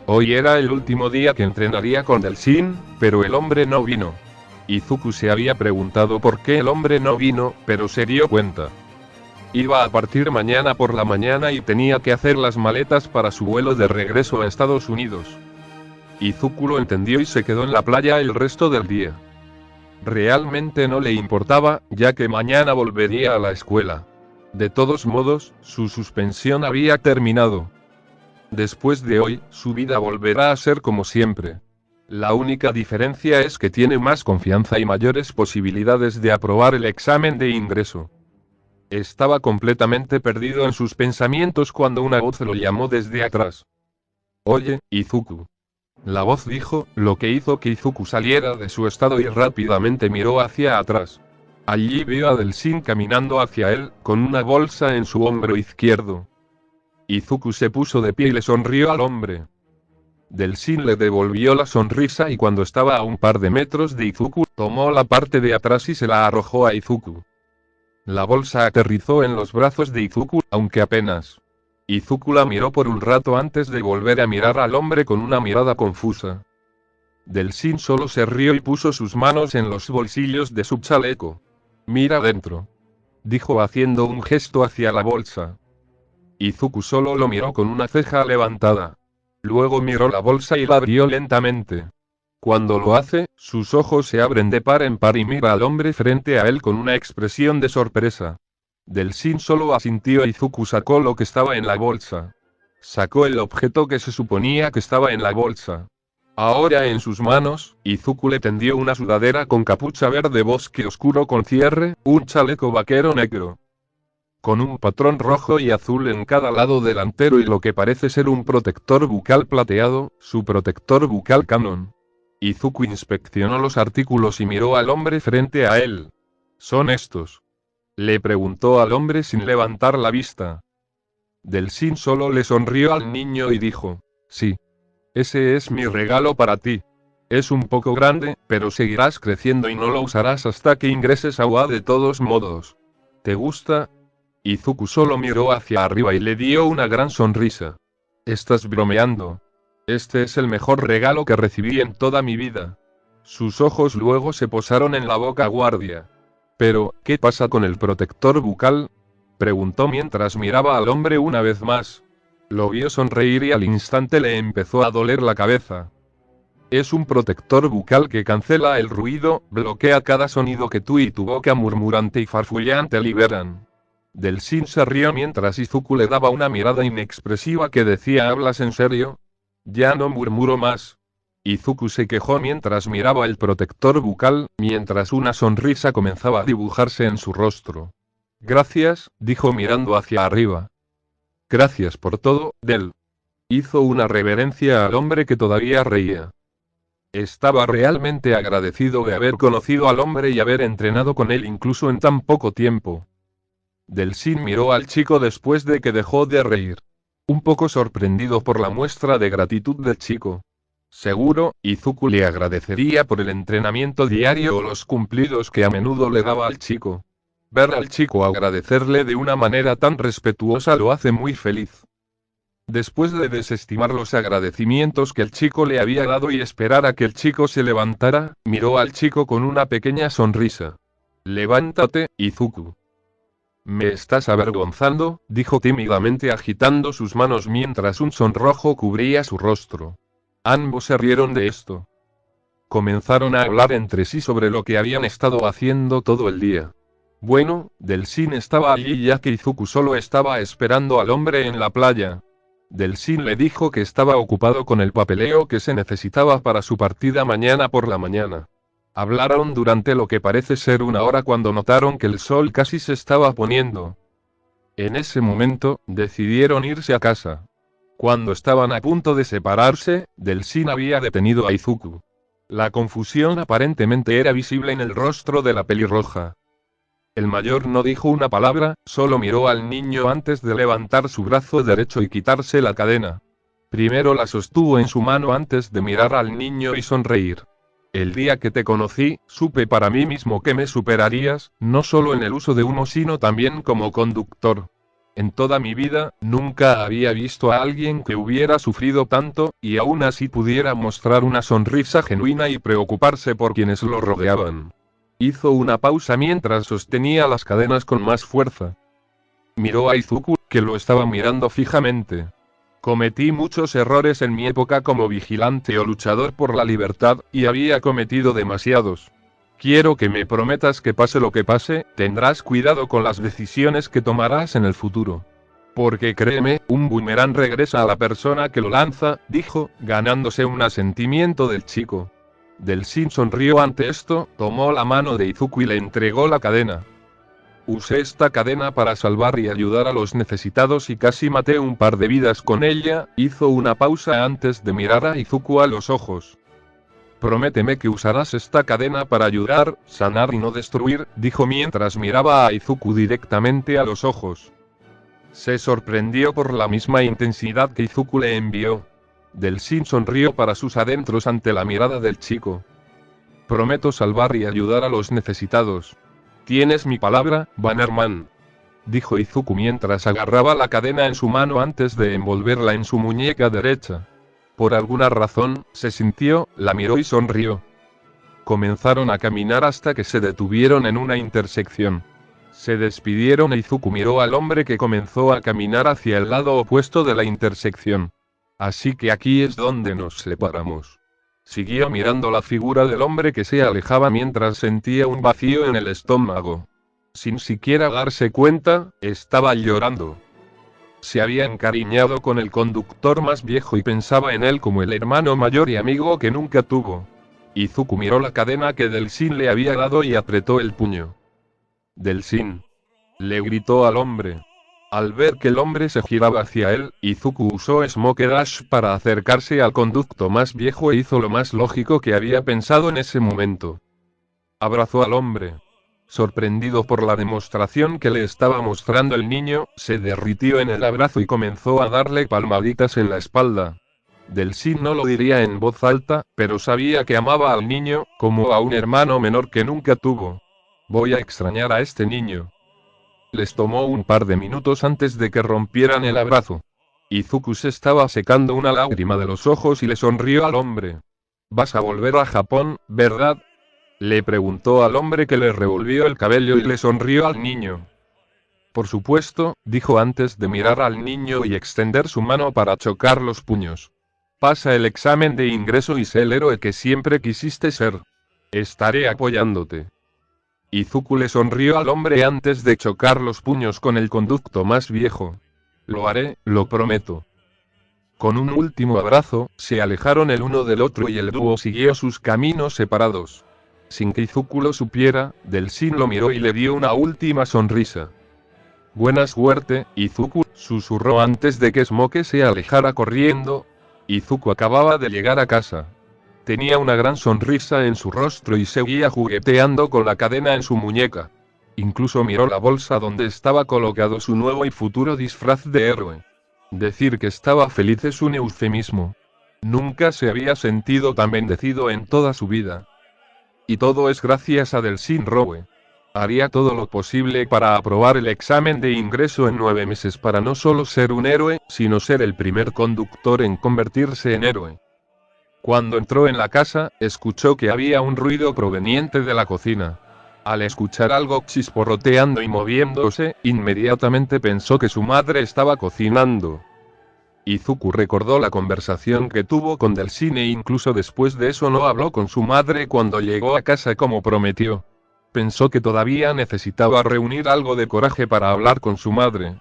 Hoy era el último día que entrenaría con Delsin, pero el hombre no vino. Izuku se había preguntado por qué el hombre no vino, pero se dio cuenta. Iba a partir mañana por la mañana y tenía que hacer las maletas para su vuelo de regreso a Estados Unidos. Izuku lo entendió y se quedó en la playa el resto del día. Realmente no le importaba, ya que mañana volvería a la escuela. De todos modos, su suspensión había terminado. Después de hoy, su vida volverá a ser como siempre. La única diferencia es que tiene más confianza y mayores posibilidades de aprobar el examen de ingreso. Estaba completamente perdido en sus pensamientos cuando una voz lo llamó desde atrás. Oye, Izuku. La voz dijo, lo que hizo que Izuku saliera de su estado y rápidamente miró hacia atrás. Allí vio a Delsin caminando hacia él, con una bolsa en su hombro izquierdo. Izuku se puso de pie y le sonrió al hombre. Delsin le devolvió la sonrisa y cuando estaba a un par de metros de Izuku, tomó la parte de atrás y se la arrojó a Izuku. La bolsa aterrizó en los brazos de Izuku, aunque apenas. Izuku la miró por un rato antes de volver a mirar al hombre con una mirada confusa. Delsin solo se rió y puso sus manos en los bolsillos de su chaleco. Mira dentro, dijo haciendo un gesto hacia la bolsa. Izuku solo lo miró con una ceja levantada. Luego miró la bolsa y la abrió lentamente. Cuando lo hace, sus ojos se abren de par en par y mira al hombre frente a él con una expresión de sorpresa. Delsin solo asintió y Izuku sacó lo que estaba en la bolsa. Sacó el objeto que se suponía que estaba en la bolsa. Ahora en sus manos, Izuku le tendió una sudadera con capucha verde bosque oscuro con cierre, un chaleco vaquero negro, con un patrón rojo y azul en cada lado delantero y lo que parece ser un protector bucal plateado, su protector bucal Canon. Izuku inspeccionó los artículos y miró al hombre frente a él. ¿Son estos?, le preguntó al hombre sin levantar la vista. Delsin solo le sonrió al niño y dijo, sí. Ese es mi regalo para ti. Es un poco grande, pero seguirás creciendo y no lo usarás hasta que ingreses a UA de todos modos. ¿Te gusta? Izuku solo miró hacia arriba y le dio una gran sonrisa. ¿Estás bromeando? Este es el mejor regalo que recibí en toda mi vida. Sus ojos luego se posaron en la boca guardia. Pero, ¿qué pasa con el protector bucal?, preguntó mientras miraba al hombre una vez más. Lo vio sonreír y al instante le empezó a doler la cabeza. Es un protector bucal que cancela el ruido, bloquea cada sonido que tú y tu boca murmurante y farfullante liberan. Delsin se rió mientras Izuku le daba una mirada inexpresiva que decía, ¿hablas en serio? Ya no murmuro más. Izuku se quejó mientras miraba el protector bucal, mientras una sonrisa comenzaba a dibujarse en su rostro. Gracias, dijo mirando hacia arriba. Gracias por todo, Del. Hizo una reverencia al hombre que todavía reía. Estaba realmente agradecido de haber conocido al hombre y haber entrenado con él incluso en tan poco tiempo. Delsin miró al chico después de que dejó de reír. Un poco sorprendido por la muestra de gratitud del chico. Seguro, Izuku le agradecería por el entrenamiento diario o los cumplidos que a menudo le daba al chico. Ver al chico agradecerle de una manera tan respetuosa lo hace muy feliz. Después de desestimar los agradecimientos que el chico le había dado y esperar a que el chico se levantara, miró al chico con una pequeña sonrisa. Levántate, Izuku. Me estás avergonzando, dijo tímidamente agitando sus manos mientras un sonrojo cubría su rostro. Ambos se rieron de esto. Comenzaron a hablar entre sí sobre lo que habían estado haciendo todo el día. Bueno, Delsin estaba allí ya que Izuku solo estaba esperando al hombre en la playa. Delsin le dijo que estaba ocupado con el papeleo que se necesitaba para su partida mañana por la mañana. Hablaron durante lo que parece ser una hora cuando notaron que el sol casi se estaba poniendo. En ese momento, decidieron irse a casa. Cuando estaban a punto de separarse, Delsin había detenido a Izuku. La confusión aparentemente era visible en el rostro de la pelirroja. El mayor no dijo una palabra, solo miró al niño antes de levantar su brazo derecho y quitarse la cadena. Primero la sostuvo en su mano antes de mirar al niño y sonreír. El día que te conocí, supe para mí mismo que me superarías, no solo en el uso de uno sino también como conductor. En toda mi vida, nunca había visto a alguien que hubiera sufrido tanto, y aún así pudiera mostrar una sonrisa genuina y preocuparse por quienes lo rodeaban. Hizo una pausa mientras sostenía las cadenas con más fuerza. Miró a Izuku, que lo estaba mirando fijamente. Cometí muchos errores en mi época como vigilante o luchador por la libertad, y había cometido demasiados. Quiero que me prometas que pase lo que pase, tendrás cuidado con las decisiones que tomarás en el futuro. Porque créeme, un boomerang regresa a la persona que lo lanza, dijo, ganándose un asentimiento del chico. Delsin sonrió ante esto, tomó la mano de Izuku y le entregó la cadena. Usé esta cadena para salvar y ayudar a los necesitados y casi maté un par de vidas con ella, hizo una pausa antes de mirar a Izuku a los ojos. Prométeme que usarás esta cadena para ayudar, sanar y no destruir, dijo mientras miraba a Izuku directamente a los ojos. Se sorprendió por la misma intensidad que Izuku le envió. Delsin sonrió para sus adentros ante la mirada del chico. Prometo salvar y ayudar a los necesitados. ¿Tienes mi palabra, Bannerman?, dijo Izuku mientras agarraba la cadena en su mano antes de envolverla en su muñeca derecha. Por alguna razón, se sintió, la miró y sonrió. Comenzaron a caminar hasta que se detuvieron en una intersección. Se despidieron e Izuku miró al hombre que comenzó a caminar hacia el lado opuesto de la intersección. Así que aquí es donde nos separamos. Siguió mirando la figura del hombre que se alejaba mientras sentía un vacío en el estómago. Sin siquiera darse cuenta, estaba llorando. Se había encariñado con el conductor más viejo y pensaba en él como el hermano mayor y amigo que nunca tuvo. Izuku miró la cadena que Delsin le había dado y apretó el puño. Delsin, le gritó al hombre. Al ver que el hombre se giraba hacia él, Izuku usó Smoke Dash para acercarse al conducto más viejo e hizo lo más lógico que había pensado en ese momento. Abrazó al hombre. Sorprendido por la demostración que le estaba mostrando el niño, se derritió en el abrazo y comenzó a darle palmaditas en la espalda. Delsin no lo diría en voz alta, pero sabía que amaba al niño, como a un hermano menor que nunca tuvo. Voy a extrañar a este niño. Les tomó un par de minutos antes de que rompieran el abrazo. Izuku se estaba secando una lágrima de los ojos y le sonrió al hombre. ¿Vas a volver a Japón, verdad?, le preguntó al hombre que le revolvió el cabello y le sonrió al niño. Por supuesto, dijo antes de mirar al niño y extender su mano para chocar los puños. Pasa el examen de ingreso y sé el héroe que siempre quisiste ser. Estaré apoyándote. Izuku le sonrió al hombre antes de chocar los puños con el conducto más viejo. Lo haré, lo prometo. Con un último abrazo, se alejaron el uno del otro y el dúo siguió sus caminos separados. Sin que Izuku lo supiera, Delsin lo miró y le dio una última sonrisa. Buena suerte, Izuku, susurró antes de que Smoke se alejara corriendo. Izuku acababa de llegar a casa. Tenía una gran sonrisa en su rostro y seguía jugueteando con la cadena en su muñeca. Incluso miró la bolsa donde estaba colocado su nuevo y futuro disfraz de héroe. Decir que estaba feliz es un eufemismo. Nunca se había sentido tan bendecido en toda su vida. Y todo es gracias a Delsin Rowe. Haría todo lo posible para aprobar el examen de ingreso en 9 meses para no solo ser un héroe, sino ser el primer conductor en convertirse en héroe. Cuando entró en la casa, escuchó que había un ruido proveniente de la cocina. Al escuchar algo chisporroteando y moviéndose, inmediatamente pensó que su madre estaba cocinando. Izuku recordó la conversación que tuvo con Delsin e incluso después de eso no habló con su madre cuando llegó a casa como prometió. Pensó que todavía necesitaba reunir algo de coraje para hablar con su madre.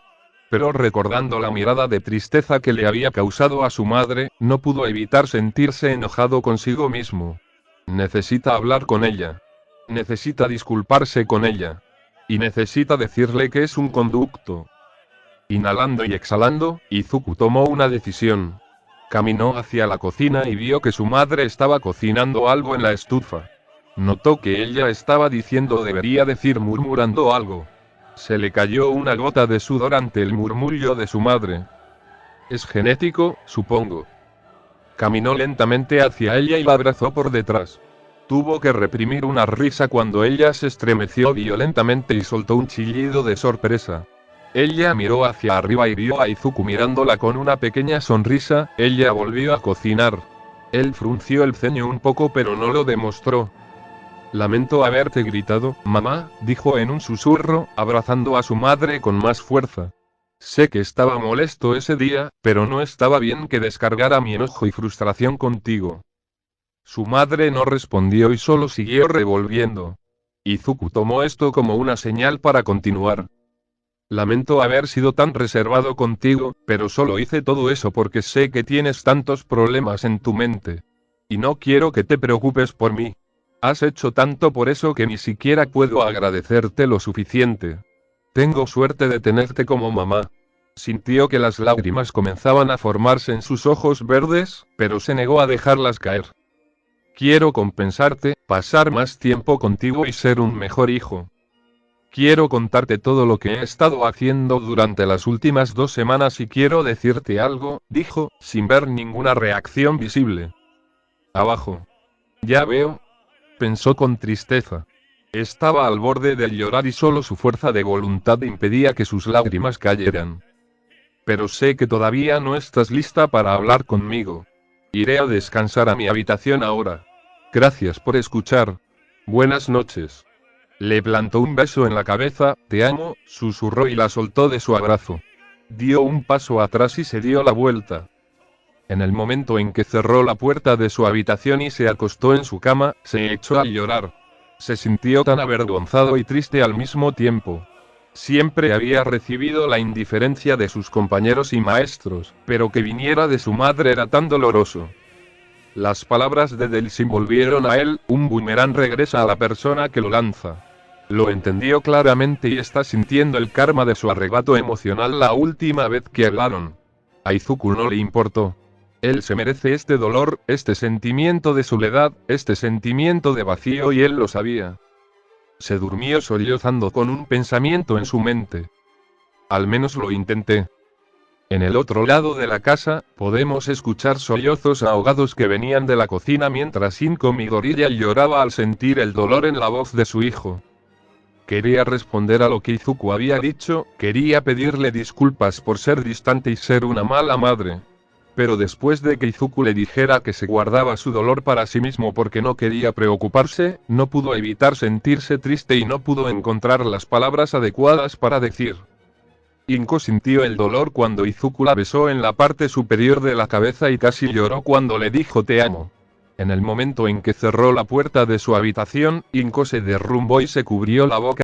Pero recordando la mirada de tristeza que le había causado a su madre, no pudo evitar sentirse enojado consigo mismo. Necesita hablar con ella. Necesita disculparse con ella. Y necesita decirle que es un conducto. Inhalando y exhalando, Izuku tomó una decisión. Caminó hacia la cocina y vio que su madre estaba cocinando algo en la estufa. Notó que ella estaba diciendo debería decir murmurando algo. Se le cayó una gota de sudor ante el murmullo de su madre. Es genético, supongo. Caminó lentamente hacia ella y la abrazó por detrás. Tuvo que reprimir una risa cuando ella se estremeció violentamente y soltó un chillido de sorpresa. Ella miró hacia arriba y vio a Izuku mirándola con una pequeña sonrisa. Ella volvió a cocinar. Él frunció el ceño un poco pero no lo demostró. Lamento haberte gritado, mamá, dijo en un susurro, abrazando a su madre con más fuerza. Sé que estaba molesto ese día, pero no estaba bien que descargara mi enojo y frustración contigo. Su madre no respondió y solo siguió revolviendo. Izuku tomó esto como una señal para continuar. Lamento haber sido tan reservado contigo, pero solo hice todo eso porque sé que tienes tantos problemas en tu mente. Y no quiero que te preocupes por mí. Has hecho tanto por eso que ni siquiera puedo agradecerte lo suficiente. Tengo suerte de tenerte como mamá. Sintió que las lágrimas comenzaban a formarse en sus ojos verdes, pero se negó a dejarlas caer. Quiero compensarte, pasar más tiempo contigo y ser un mejor hijo. Quiero contarte todo lo que he estado haciendo durante las últimas 2 semanas y quiero decirte algo, dijo, sin ver ninguna reacción visible. Abajo. Ya veo. Pensó con tristeza. Estaba al borde de llorar y solo su fuerza de voluntad impedía que sus lágrimas cayeran. Pero sé que todavía no estás lista para hablar conmigo. Iré a descansar a mi habitación ahora. Gracias por escuchar. Buenas noches. Le plantó un beso en la cabeza. Te amo, susurró y la soltó de su abrazo. Dio un paso atrás y se dio la vuelta. En el momento en que cerró la puerta de su habitación y se acostó en su cama, se echó a llorar. Se sintió tan avergonzado y triste al mismo tiempo. Siempre había recibido la indiferencia de sus compañeros y maestros, pero que viniera de su madre era tan doloroso. Las palabras de Delsin volvieron a él, un boomerang regresa a la persona que lo lanza. Lo entendió claramente y está sintiendo el karma de su arrebato emocional la última vez que hablaron. A Izuku no le importó. Él se merece este dolor, este sentimiento de soledad, este sentimiento de vacío y él lo sabía. Se durmió sollozando con un pensamiento en su mente. Al menos lo intenté. En el otro lado de la casa, podemos escuchar sollozos ahogados que venían de la cocina mientras Inko Midoriya lloraba al sentir el dolor en la voz de su hijo. Quería responder a lo que Izuku había dicho, quería pedirle disculpas por ser distante y ser una mala madre. Pero después de que Izuku le dijera que se guardaba su dolor para sí mismo porque no quería preocuparse, no pudo evitar sentirse triste y no pudo encontrar las palabras adecuadas para decir. Inko sintió el dolor cuando Izuku la besó en la parte superior de la cabeza y casi lloró cuando le dijo te amo. En el momento en que cerró la puerta de su habitación, Inko se derrumbó y se cubrió la boca.